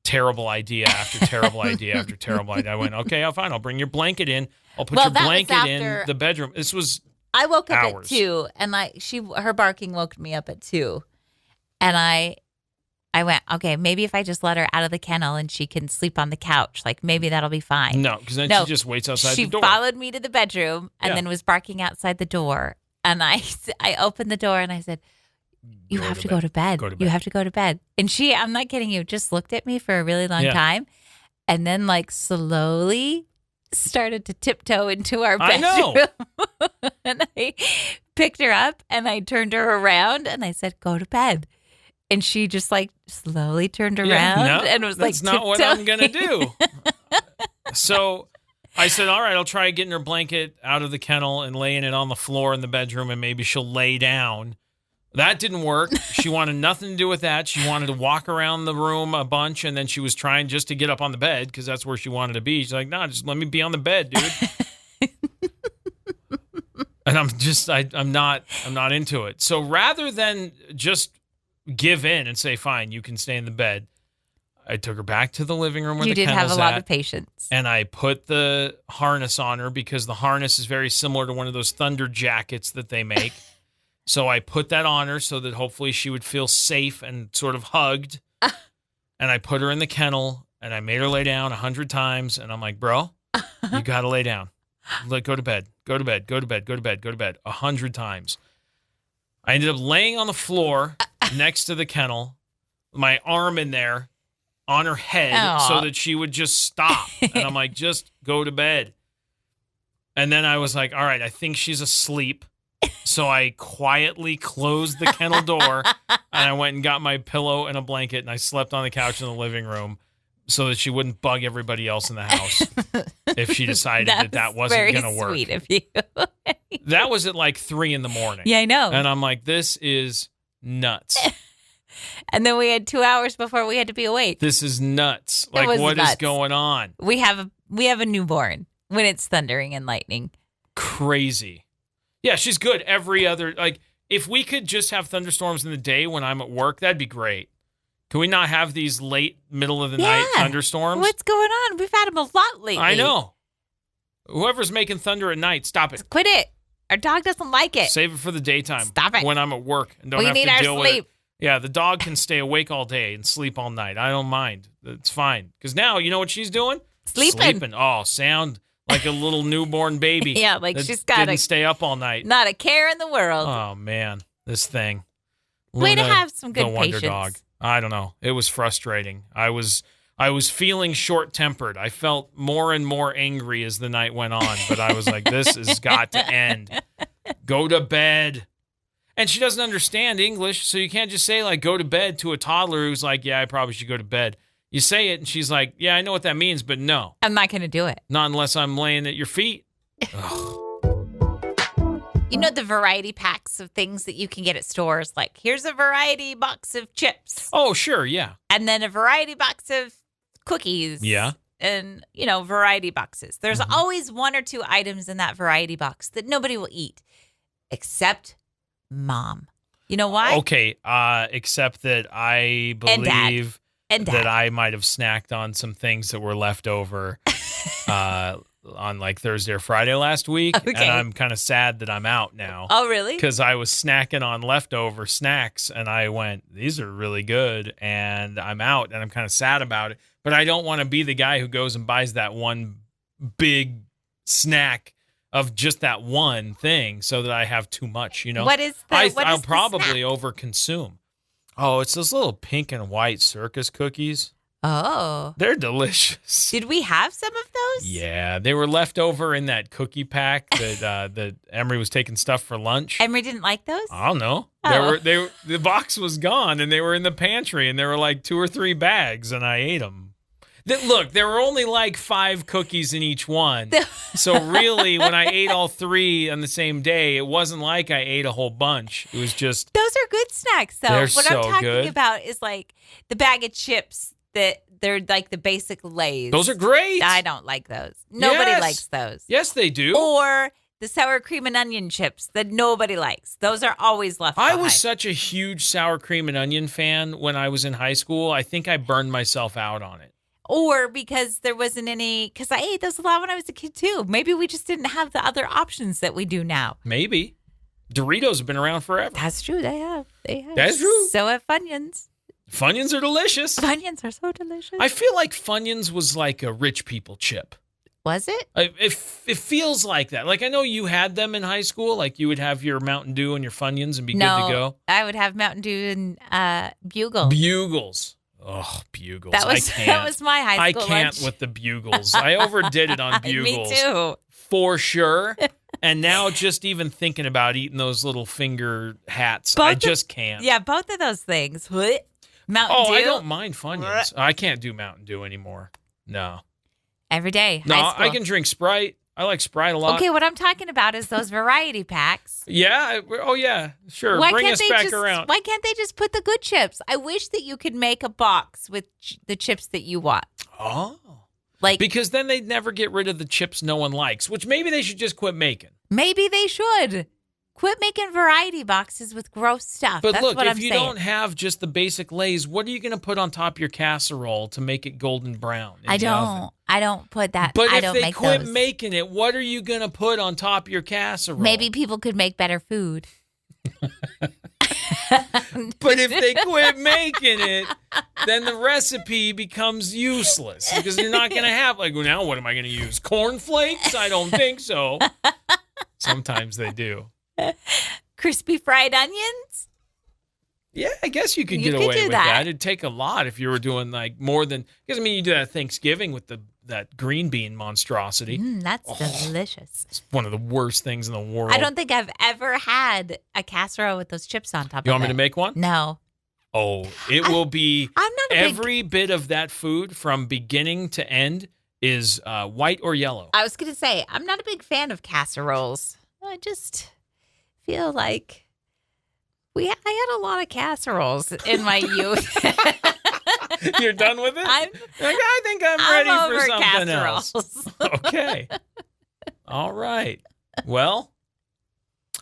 terrible idea after terrible idea after terrible idea. I went, okay, fine. I'll bring your blanket in. I'll put your that was blanket in after- the bedroom. This was I woke up hours. at 2, and her barking woke me up at 2, and I went, okay, maybe if I just let her out of the kennel and she can sleep on the couch, like maybe that'll be fine. no, because then No, she just waits outside She the door. followed me to the bedroom and Yeah. then was barking outside the door, and I opened the door and I said, "You have to go to bed. Go to You bed. have to go to bed." And she, I'm not kidding you, just looked at me for a really long Yeah. time, and then like slowly started to tiptoe into our I bedroom. know. And I picked her up and I turned her around and I said, "Go to bed." And she just like slowly turned around Yeah, no, and was like, that's not what I'm tiptoeing. going to do. So I said, all right, I'll try getting her blanket out of the kennel and laying it on the floor in the bedroom, and maybe she'll lay down. That didn't work. She wanted nothing to do with that. She wanted to walk around the room a bunch, and then she was trying just to get up on the bed because that's where she wanted to be. She's like, no, just let me be on the bed, dude. And I'm not into it. So rather than just give in and say, fine, you can stay in the bed, I took her back to the living room where You the did have kennel's a lot at, of patience. and I put the harness on her because the harness is very similar to one of those thunder jackets that they make. So I put that on her so that hopefully she would feel safe and sort of hugged. And I put her in the kennel, and I made her lay down 100 times. And I'm like, bro, you got to lay down. Go to bed. Go to bed. Go to bed. Go to bed. Go to bed. 100 times. I ended up laying on the floor next to the kennel, my arm in there on her head Aw. so that she would just stop. And I'm like, just go to bed. And then I was like, all right, I think she's asleep. So I quietly closed the kennel door, and I went and got my pillow and a blanket, and I slept on the couch in the living room so that she wouldn't bug everybody else in the house if she decided that wasn't going to work. Very sweet of you. That was at like 3 a.m. Yeah, I know. And I'm like, this is nuts. And then we had 2 hours before we had to be awake. This is nuts. It Like, was what is nuts. going on? We have a newborn when it's thundering and lightning. Crazy. Yeah, she's good every other, like, if we could just have thunderstorms in the day when I'm at work, that'd be great. Can we not have these late, middle of the night Yeah. thunderstorms? What's going on? We've had them a lot lately. I know. Whoever's making thunder at night, stop it. Quit it. Our dog doesn't like it. Save it for the daytime. Stop it. When I'm at work and don't We have need to our deal with sleep. it. Yeah, the dog can stay awake all day and sleep all night. I don't mind. It's fine. Because now, you know what she's doing? Sleeping. Oh, sound like a little newborn baby. Yeah, like that she's got didn't stay up all night. Not a care in the world. Oh, man. This thing. Way to Luna, have some good the wonder patience. dog. I don't know. It was frustrating. I was feeling short-tempered. I felt more and more angry as the night went on, but I was like, this has got to end. Go to bed. And she doesn't understand English, so you can't just say, like, go to bed to a toddler who's like, yeah, I probably should go to bed. You say it, and she's like, yeah, I know what that means, but no. I'm not going to do it. Not unless I'm laying at your feet. Ugh. You know the variety packs of things that you can get at stores? Like, here's a variety box of chips. Oh, sure, yeah. And then a variety box of cookies. Yeah. And, variety boxes. There's always one or two items in that variety box that nobody will eat except Mom. You know why? Okay, except that I And Dad. believe And Dad. that I might have snacked on some things that were left over on like Thursday or Friday last week. Okay. And I'm kind of sad that I'm out now. Oh, really? Because I was snacking on leftover snacks and I went, these are really good. And I'm out and I'm kind of sad about it. But I don't want to be the guy who goes and buys that one big snack of just that one thing so that I have too much, you know? What is the I'll the probably snack? overconsume. Oh, it's those little pink and white circus cookies. Oh. They're delicious. Did we have some of those? Yeah, they were left over in that cookie pack that Emery was taking stuff for lunch. Emery didn't like those? I don't know. Oh. The box was gone, and they were in the pantry, and there were like 2 or 3 bags, and I ate them. Look, there were only like 5 cookies in each one. So really, when I ate all 3 on the same day, it wasn't like I ate a whole bunch. It was just... Those are good snacks, though. They're What so I'm talking good. about is like the bag of chips that they're like the basic Lay's. Those are great. I don't like those. Nobody Yes. likes those. Yes, they do. Or the sour cream and onion chips that nobody likes. Those are always left I behind. was such a huge sour cream and onion fan when I was in high school. I think I burned myself out on it. Or because there wasn't any, because I ate those a lot when I was a kid too. Maybe we just didn't have the other options that we do now. Maybe. Doritos have been around forever. That's true. They have. They have. That's true. So have Funyuns. Funyuns are delicious. Funyuns are so delicious. I feel like Funyuns was like a rich people chip. Was it? It feels like that. Like I know you had them in high school. Like you would have your Mountain Dew and your Funyuns and be good to go. I would have Mountain Dew and Bugle. Bugles. Oh, Bugles. That was I can't. that was my high school I can't lunch. with the Bugles. I overdid it on Bugles. Me too. For sure. And now just even thinking about eating those little finger hats, I just can't. Yeah, both of those things. What? Mountain Dew. I don't mind Funyuns. I can't do Mountain Dew anymore. No. Every day. No, high school. I can drink Sprite. I like Sprite a lot. Okay, what I'm talking about is those variety packs. Yeah. Oh, yeah. Sure. Bring us back around. Why can't they just put the good chips? I wish that you could make a box with the chips that you want. Oh. Like Because then they'd never get rid of the chips no one likes, which maybe they should just quit making. maybe they should. Quit making variety boxes with gross stuff. But That's look, what if I'm you saying. don't have just the basic Lay's, what are you going to put on top of your casserole to make it golden brown? in I the oven? don't. I don't put that. But I if don't they make quit those. making it, what are you going to put on top of your casserole? Maybe people could make better food. But if they quit making it, then the recipe becomes useless because you're not going to have, like, well, now what am I going to use? Cornflakes? I don't think so. Sometimes they do. Crispy fried onions? Yeah, I guess you could You get could away do with that. that. It'd take a lot if you were doing like more than, because I mean, you do that at Thanksgiving with that green bean monstrosity. That's delicious. It's one of the worst things in the world. I don't think I've ever had a casserole with those chips on top You of want it. me to make one? No. Oh, it will be I'm not a big... every bit of that food from beginning to end is white or yellow. I was going to say, I'm not a big fan of casseroles. I just feel like I had a lot of casseroles in my youth. You're done with it? I'm I think I'm ready over for something casseroles. else. Okay. All right. Well,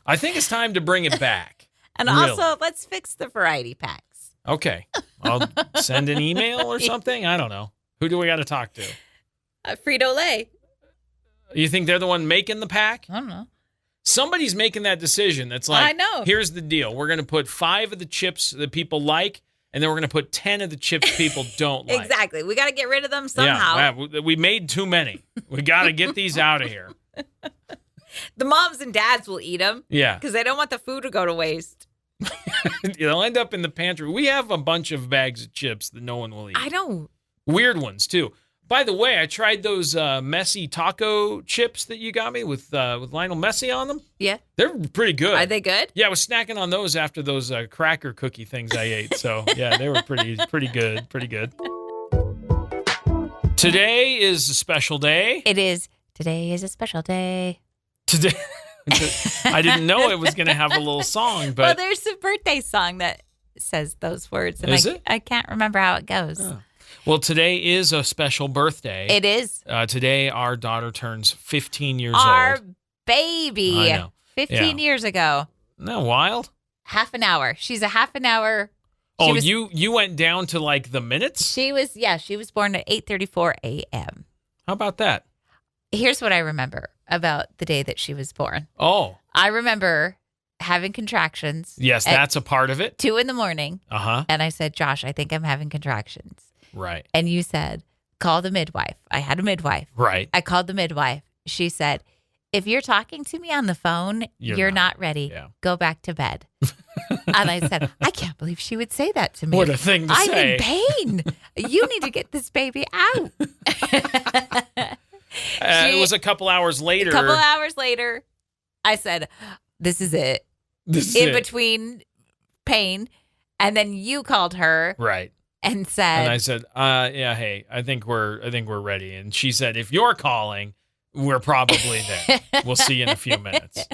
I think it's time to bring it back. And Really? also, let's fix the variety packs. Okay. I'll send an email or something. I don't know. Who do we got to talk to? Frito-Lay. You think they're the one making the pack? I don't know. Somebody's making that decision. That's like, I know. Here's the deal. We're going to put 5 of the chips that people like, and then we're going to put 10 of the chips people don't like. Exactly. We got to get rid of them somehow. Yeah, we made too many. We got to get these out of here. The moms and dads will eat them Yeah. because they don't want the food to go to waste. They'll end up in the pantry. We have a bunch of bags of chips that no one will eat. I don't. Weird ones, too. By the way, I tried those Messi taco chips that you got me with Lionel Messi on them. Yeah. They're pretty good. Are they good? Yeah, I was snacking on those after those cracker cookie things I ate. So, yeah, they were pretty good. Pretty good. Today is a special day. It is. Today is a special day. Today, I didn't know it was going to have a little song, Well, but there's a birthday song that says those words. And Is it? I can't remember how it goes. Oh. Well, today is a special birthday. It is. Today, our daughter turns 15 years Our old. baby. I know. 15 Yeah. years ago. Isn't that wild? Half an hour. She's a half an hour. Oh, was- you went down to like the minutes? She was born at 8:34 a.m. How about that? Here's what I remember about the day that she was born. Oh, I remember having contractions. yes, at that's a part of it. 2 a.m. Uh-huh. And I said, Josh, I think I'm having contractions. Right. And you said, call the midwife. I had a midwife. Right. I called the midwife. She said, if you're talking to me on the phone, you're not ready. Yeah. Go back to bed. And I said, I can't believe she would say that to me. What a thing to I'm say. in pain. You need to get this baby out. It was a couple hours later. A couple hours later, I said, this is it. This is in it. between pain. And then you called her Right. and said, And I said, yeah, hey, I think we're ready. And she said, if you're calling, we're probably there. We'll see you in a few minutes.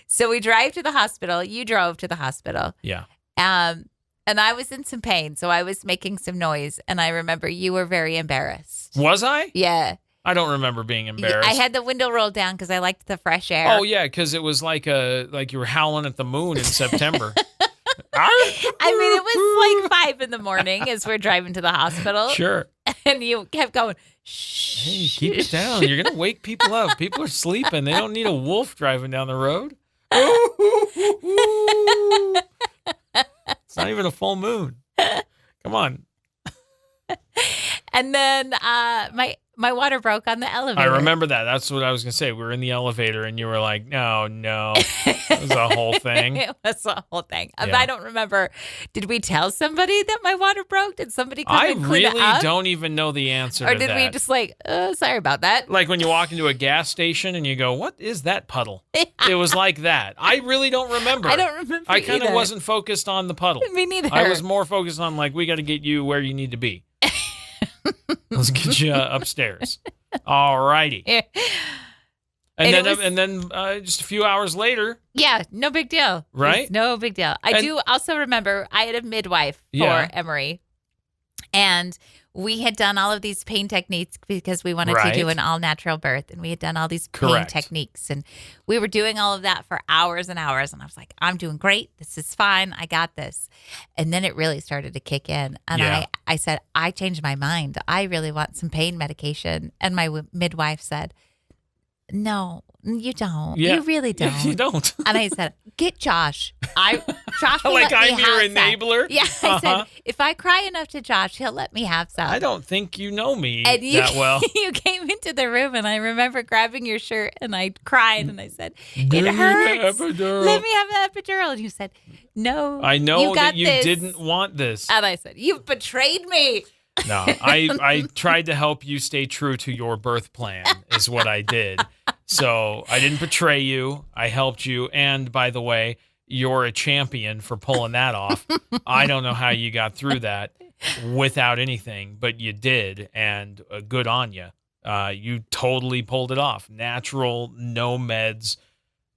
So we drive to the hospital. You drove to the hospital. Yeah. And I was in some pain, so I was making some noise. And I remember you were very embarrassed. Was I? Yeah. I don't remember being embarrassed. I had the window rolled down because I liked the fresh air. Oh yeah, because it was like you were howling at the moon in September. I mean, it was like 5 a.m. as we're driving to the hospital. Sure. And you kept going, shh. Hey, keep it down. You're gonna wake people up. People are sleeping. They don't need a wolf driving down the road. It's not even a full moon. Come on. And then my water broke on the elevator. I remember that. That's what I was going to say. We were in the elevator and you were like, no. It was a whole thing. It was a whole thing. Yeah. I don't remember. Did we tell somebody that my water broke? Did somebody come and clean it really up? don't even know the answer Or to did that. we just like, sorry about that? Like when you walk into a gas station and you go, what is that puddle? It was like that. I really don't remember. I don't remember I kind of either. wasn't focused on the puddle. Me neither. I was more focused on like, we got to get you where you need to be. Let's get you upstairs. All righty. Yeah. And then just a few hours later. Yeah, no big deal. Right? It's no big deal. I do also remember I had a midwife for Yeah. Emery. And we had done all of these pain techniques because we wanted to do Right. an all-natural birth. And we had done all these pain Correct. techniques. And we were doing all of that for hours and hours. And I was like, I'm doing great. This is fine. I got this. And then it really started to kick in. And Yeah. I said, I changed my mind. I really want some pain medication. And my midwife said, no, you don't. Yeah. You really don't. You don't. And I said, get Josh. Josh will Like let me I'm your have some. enabler? Yeah, I Uh-huh. said, if I cry enough to Josh, he'll let me have some. I don't think you know me And you, that well. you came into the room, and I remember grabbing your shirt, and I cried, and I said, Give it me the hurts. epidural. Let me have an epidural. And you said, no. I know you got that you this. didn't want this. And I said, you've betrayed me. No, I tried to help you stay true to your birth plan is what I did. So I didn't betray you. I helped you. And by the way, you're a champion for pulling that off. I don't know how you got through that without anything, but you did. And good on you. You totally pulled it off. Natural, no meds,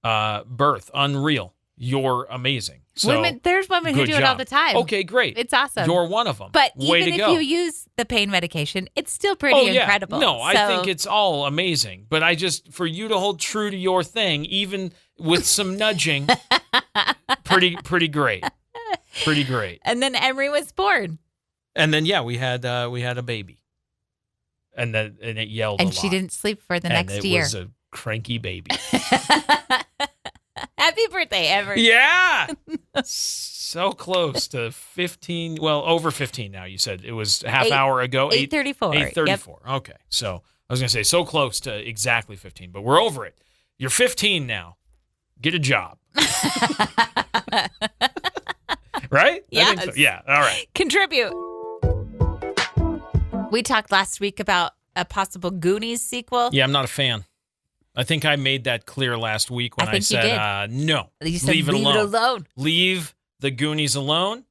birth. Unreal. You're amazing. So, There's women who good do it all job. the time. Okay, great. It's awesome. You're one of them. But Way even to if go. you use the pain medication, it's still pretty incredible. No, I So- think it's all amazing. But for you to hold true to your thing, even with some nudging, pretty great. Pretty great. And then Emery was born. And then we had a baby. And it yelled And a lot. she didn't sleep for the and next it year. was a cranky baby. Happy birthday, Emery. Yeah. So close to 15. Well, over 15 now, you said. It was a half hour ago. 8:34. 8:34. Okay. So I was going to say so close to exactly 15, but we're over it. You're 15 now. Get a job. Right? Yes. I think so. Yeah. All right. Contribute. We talked last week about a possible Goonies sequel. Yeah, I'm not a fan. I think I made that clear last week when I I, think you said, no, You said leave it alone. it alone. Leave the Goonies alone.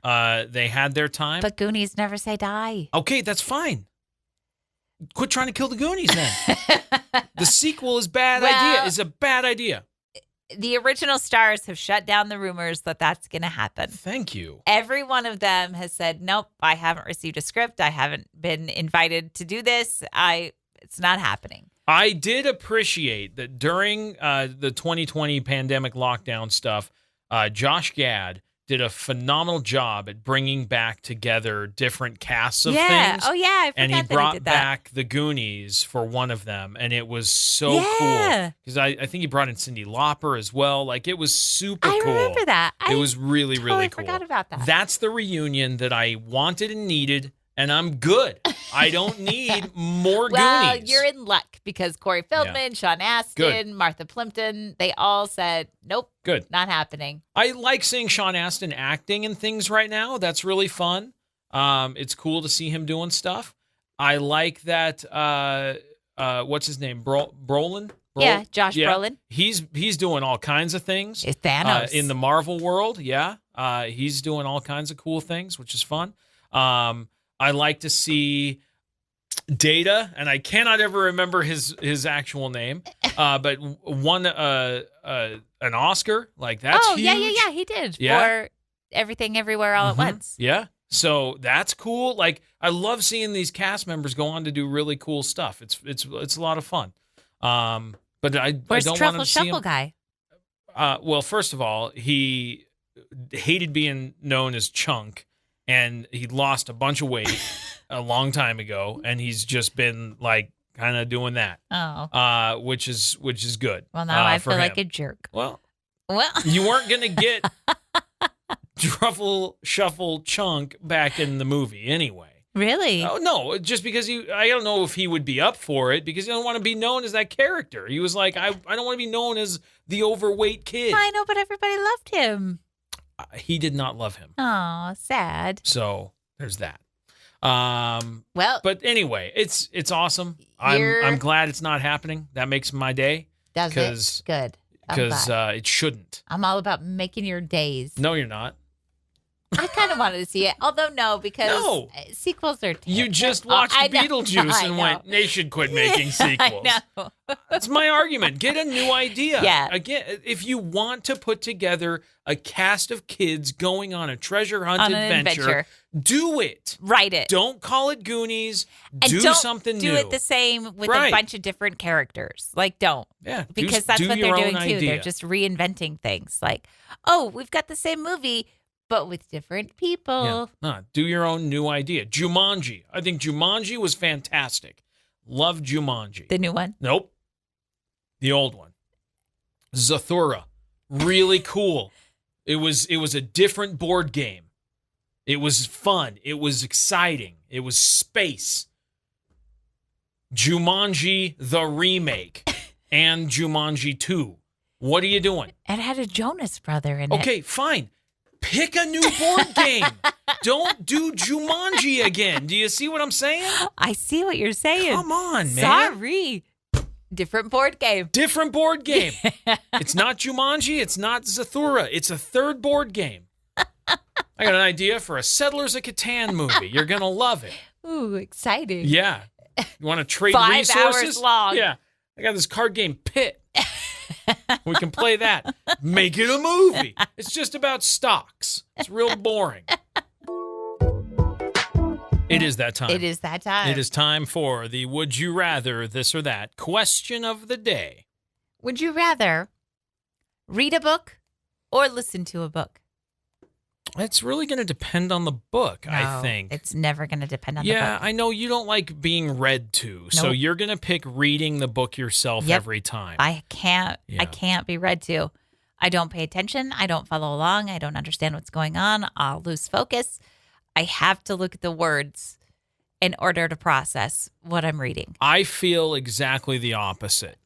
They had their time. But Goonies never say die. Okay, that's fine. Quit trying to kill the Goonies then. The sequel is bad idea. Is a bad idea. The original stars have shut down the rumors that that's going to happen. Thank you. Every one of them has said, nope, I haven't received a script. I haven't been invited to do this. It's not happening. I did appreciate that during the 2020 pandemic lockdown stuff, Josh Gad did a phenomenal job at bringing back together different casts of things. Oh, yeah. I forgot And he that brought did that. back the Goonies for one of them, and it was so cool. Yeah. Because I think he brought in Cyndi Lauper as well. Like, it was super I cool. remember that. It was really, totally really cool. forgot about that. That's the reunion that I wanted and needed, and I'm good. I don't need more Well, Goonies. you're in luck because Corey Feldman, Sean Astin, Martha Plimpton, they all said, nope, Good. not happening. I like seeing Sean Astin acting in things right now. That's really fun. It's cool to see him doing stuff. I like that. What's his name? Brolin? Yeah, Josh Brolin. He's doing all kinds of things. It's Thanos. In the Marvel world. Yeah, he's doing all kinds of cool things, which is fun. I like to see Data, and I cannot ever remember his actual name, but won an Oscar. Like that's huge. Yeah, he did for Everything Everywhere All at Once. Yeah. So that's cool. Like I love seeing these cast members go on to do really cool stuff. It's a lot of fun. But I Where's don't Truffle want to see Shuffle him. guy? Well, first of all, he hated being known as Chunk, and he lost a bunch of weight a long time ago, and he's just been like kind of doing that. Oh. Which is good. Well, now I for feel like him. a jerk. Well, Well, you weren't gonna get Truffle Shuffle Chunk back in the movie anyway. really? Oh, no, just because I don't know if he would be up for it because he don't want to be known as that character. He was like, I don't want to be known as the overweight kid. I know, but everybody loved him. He did not love him. Oh, sad. So there's that. Well, But anyway, it's awesome. You're- I'm glad it's not happening. That makes my day does 'cause- it? Good. I'm because glad. it shouldn't. I'm all about making your days. No, you're not. I kind of wanted to see it, although no, because No. sequels are. You just Oh, watched I know. Beetlejuice I and know. went, they should quit making sequels. I know. That's my argument. Get a new idea. Yeah. Again, if you want to put together a cast of kids going on a treasure hunt On an adventure. do it. Write it. Don't call it Goonies. And do don't something do new. it the same with Right. a bunch of different characters. Like, don't. Yeah, Because that's do what they're your doing own too. idea. They're just reinventing things. Like, oh, we've got the same movie, but with different people. Do your own new idea. Jumanji. I think Jumanji was fantastic. Love Jumanji. The new one. Nope. The old one. Zathura. Really cool. It was a different board game. It was fun. It was exciting. It was space. Jumanji the remake and Jumanji 2. What are you doing? It had a Jonas brother in it. Okay, fine. Pick a new board game. Don't do Jumanji again. Do you see what I'm saying? I see what you're saying. Come on, man. Sorry. Different board game. Different board game. It's not Jumanji. It's not Zathura. It's a third board game. I got an idea for a Settlers of Catan movie. You're going to love it. Ooh, exciting. Yeah. You want to trade 5 resources? hours long. Yeah. I got this card game, Pit. We can play that. Make it a movie. It's just about stocks. It's real boring. It is that time. It is that time. It is time for the Would You Rather This or That question of the day. Would you rather read a book or listen to a book? It's really going to depend on the book, I No, think. It's never going to depend on the Yeah, book. I know you don't like being read to, so Nope. you're going to pick reading the book yourself Yep. every time. I can't Yeah. I can't be read to. I don't pay attention. I don't follow along. I don't understand what's going on. I'll lose focus. I have to look at the words in order to process what I'm reading. I feel exactly the opposite.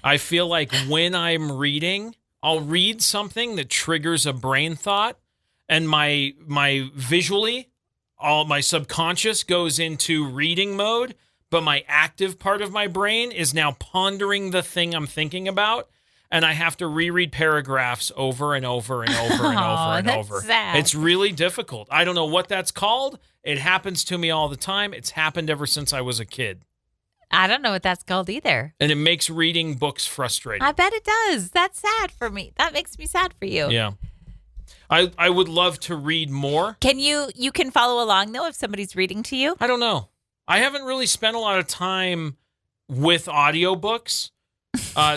I feel like when I'm reading, I'll read something that triggers a brain thought, and my visually, all my subconscious goes into reading mode, but my active part of my brain is now pondering the thing I'm thinking about, and I have to reread paragraphs over and over and over and over and that's over. sad. It's really difficult. I don't know what that's called. It happens to me all the time. It's happened ever since I was a kid. I don't know what that's called either. And it makes reading books frustrating. I bet it does. That's sad for me. That makes me sad for you. Yeah. I would love to read more. Can you can follow along though if somebody's reading to you? I don't know. I haven't really spent a lot of time with audiobooks.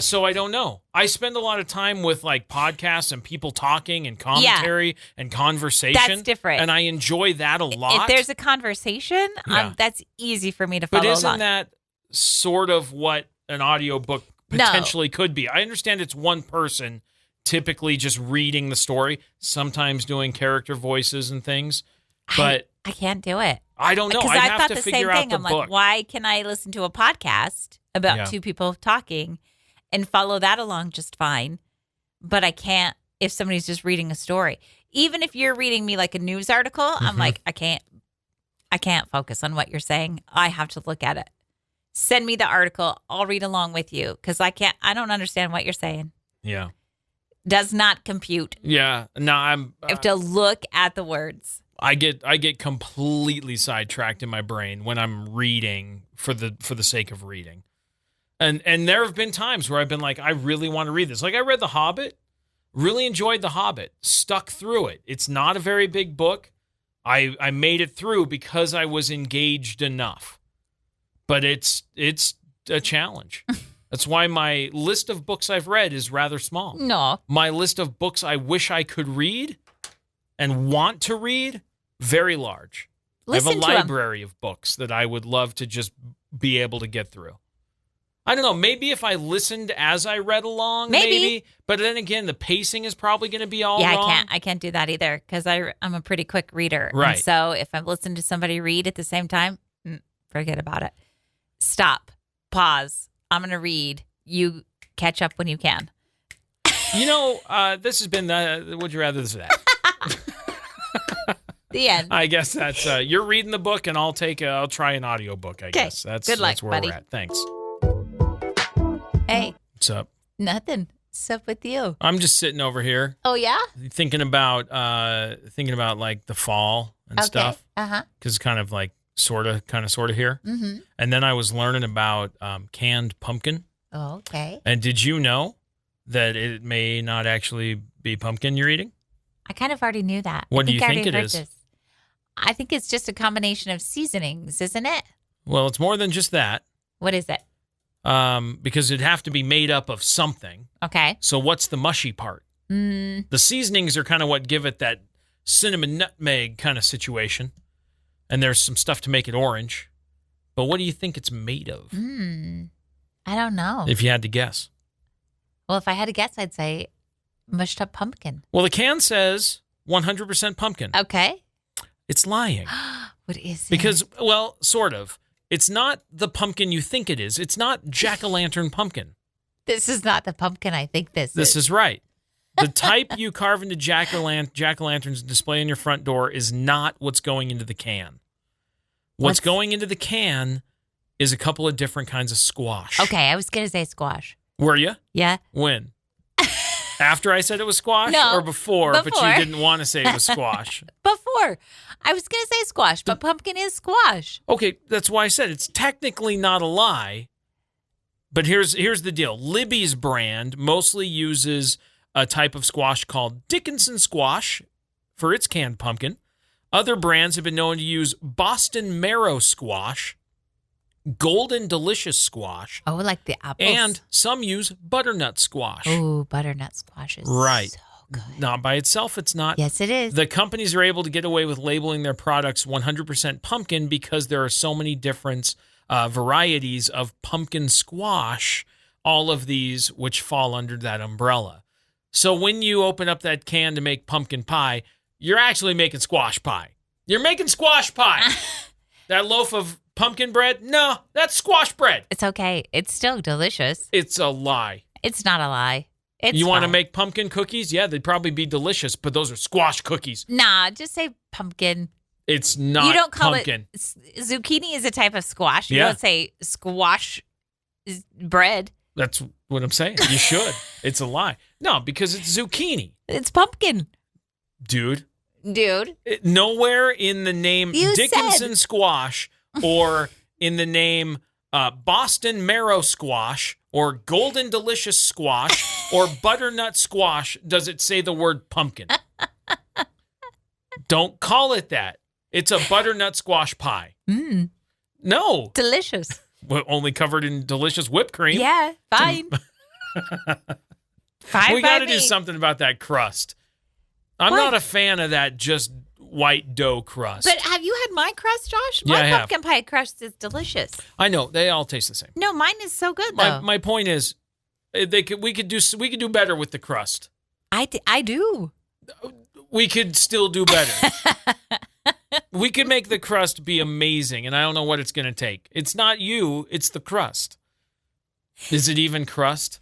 So I don't know. I spend a lot of time with like podcasts and people talking and commentary and conversation. That's different. And I enjoy that a lot. If there's a conversation, Yeah. that's easy for me to follow But isn't along. that sort of what an audiobook No. potentially could be? I understand it's one person typically just reading the story, sometimes doing character voices and things. But I can't do it. I don't know. Because I I have thought to the same figure out thing. the I'm book. like, why can I listen to a podcast about two people talking and follow that along just fine? But I can't if somebody's just reading a story. Even if you're reading me like a news article, I'm like, I can't focus on what you're saying. I have to look at it. Send me the article. I'll read along with you because I don't understand what you're saying. Yeah. Does not compute. Yeah. No, I have to look at the words. I get completely sidetracked in my brain when I'm reading for the sake of reading. And there have been times where I've been like, I really want to read this. Like I read The Hobbit, really enjoyed The Hobbit, stuck through it. It's not a very big book. I made it through because I was engaged enough. But it's a challenge. That's why my list of books I've read is rather small. No. My list of books I wish I could read and want to read, very large. Listen I have a to 'em. library of books that I would love to just be able to get through. I don't know. Maybe if I listened as I read along, maybe. But then again, the pacing is probably going to be all wrong. I can't do that either because I'm a pretty quick reader. Right. And so if I'm listening to somebody read at the same time, forget about it. Stop. Pause. I'm going to read. You catch up when you can. You know, this has been the Would You Rather This or That. The end. I guess that's you're reading the book, and I'll try an audiobook, I guess. Good luck, that's where buddy. we're at. Thanks. Hey. What's up? Nothing. What's up with you? I'm just sitting over here Oh, yeah? thinking about like the fall and stuff. Uh-huh. Because it's kind of like sort of here. Mm-hmm. And then I was learning about canned pumpkin. Oh, okay. And did you know that it may not actually be pumpkin you're eating? I kind of already knew that. What do you I think already it heard is? this. I think it's just a combination of seasonings, isn't it? Well, it's more than just that. What is it? Because it'd have to be made up of something. Okay. So what's the mushy part? The seasonings are kind of what give it that cinnamon nutmeg kind of situation. And there's some stuff to make it orange. But what do you think it's made of? I don't know. If you had to guess. Well, if I had to guess, I'd say mushed up pumpkin. Well, the can says 100% pumpkin. Okay. It's lying. What is it? Because, well, sort of. It's not the pumpkin you think it is. It's not jack-o'-lantern pumpkin. This is not the pumpkin I think this is right. The type you carve into jack-o'-lanterns and display on your front door is not what's going into the can. What's going into the can is a couple of different kinds of squash. Okay, I was going to say squash. Were you? Yeah. When? After I said it was squash? No, or before, but before. you didn't want to say it was squash? Before. I was going to say squash, but pumpkin is squash. Okay, that's why I said it's technically not a lie. But here's the deal. Libby's brand mostly uses a type of squash called Dickinson squash for its canned pumpkin. Other brands have been known to use Boston marrow squash, Golden Delicious squash. Oh, like the apples. And some use butternut squash. Ooh, butternut squash is Right. so good. Not by itself, it's not. Yes, it is. The companies are able to get away with labeling their products 100% pumpkin because there are so many different varieties of pumpkin squash, all of these which fall under that umbrella. So when you open up that can to make pumpkin pie, you're actually making squash pie. You're making squash pie. That loaf of pumpkin bread? No, that's squash bread. It's okay. It's still delicious. It's a lie. It's not a lie. It's You want to fine. make pumpkin cookies? Yeah, they'd probably be delicious, but those are squash cookies. Nah, just say pumpkin. It's not You don't call pumpkin. it zucchini is a type of squash. You Yeah. don't say squash bread. That's what I'm saying. You should. It's a lie. No, because it's zucchini, It's pumpkin, dude. dude. Nowhere in the name You Dickinson said. squash or in the name Boston marrow squash or Golden Delicious squash or butternut squash does it say the word pumpkin. Don't call it that. It's a butternut squash pie. No. Delicious. Well, only covered in delicious whipped cream. Yeah, fine. Fine We by got to do me. something about that crust. I'm What? not a fan of that just white dough crust. But have you had my crust, Josh? Yeah, I My have. pumpkin pie crust is delicious. I know they all taste the same. No, mine is so good though. My point is, we could do better with the crust. I do. We could still do better. We could make the crust be amazing, and I don't know what it's going to take. It's not you, it's the crust. Is it even crust?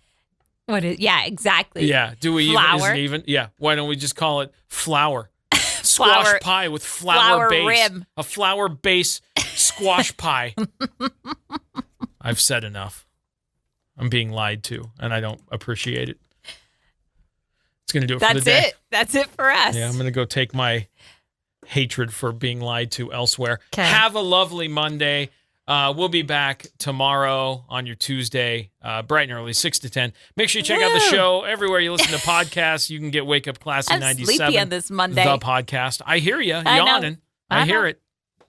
Yeah, exactly. Yeah. Do we flour? Is it even? Yeah. Why don't we just call it flour? Flour- Squash pie with flour base. rim. A flour base squash pie. I've said enough. I'm being lied to, and I don't appreciate it. It's going to do it for the day. That's it for us. Yeah, I'm going to go take my hatred for being lied to elsewhere. 'Kay. Have a lovely Monday. We'll be back tomorrow on your Tuesday, bright and early, 6 to 10. Make sure you check out the show everywhere you listen to podcasts. You can get Wake Up Classy I'm 97. sleepy on this Monday. The podcast. I hear you I know. yawning. I hear know. it. The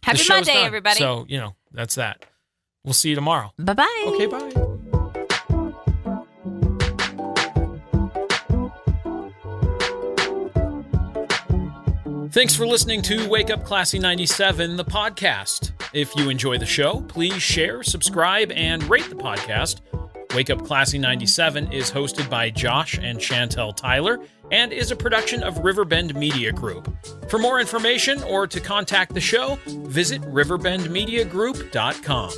Happy show's Monday, done. everybody. So, that's that. We'll see you tomorrow. Bye-bye. Okay, bye. Thanks for listening to Wake Up Classy 97, the podcast. If you enjoy the show, please share, subscribe, and rate the podcast. Wake Up Classy 97 is hosted by Josh and Chantel Tyler and is a production of Riverbend Media Group. For more information or to contact the show, visit riverbendmediagroup.com.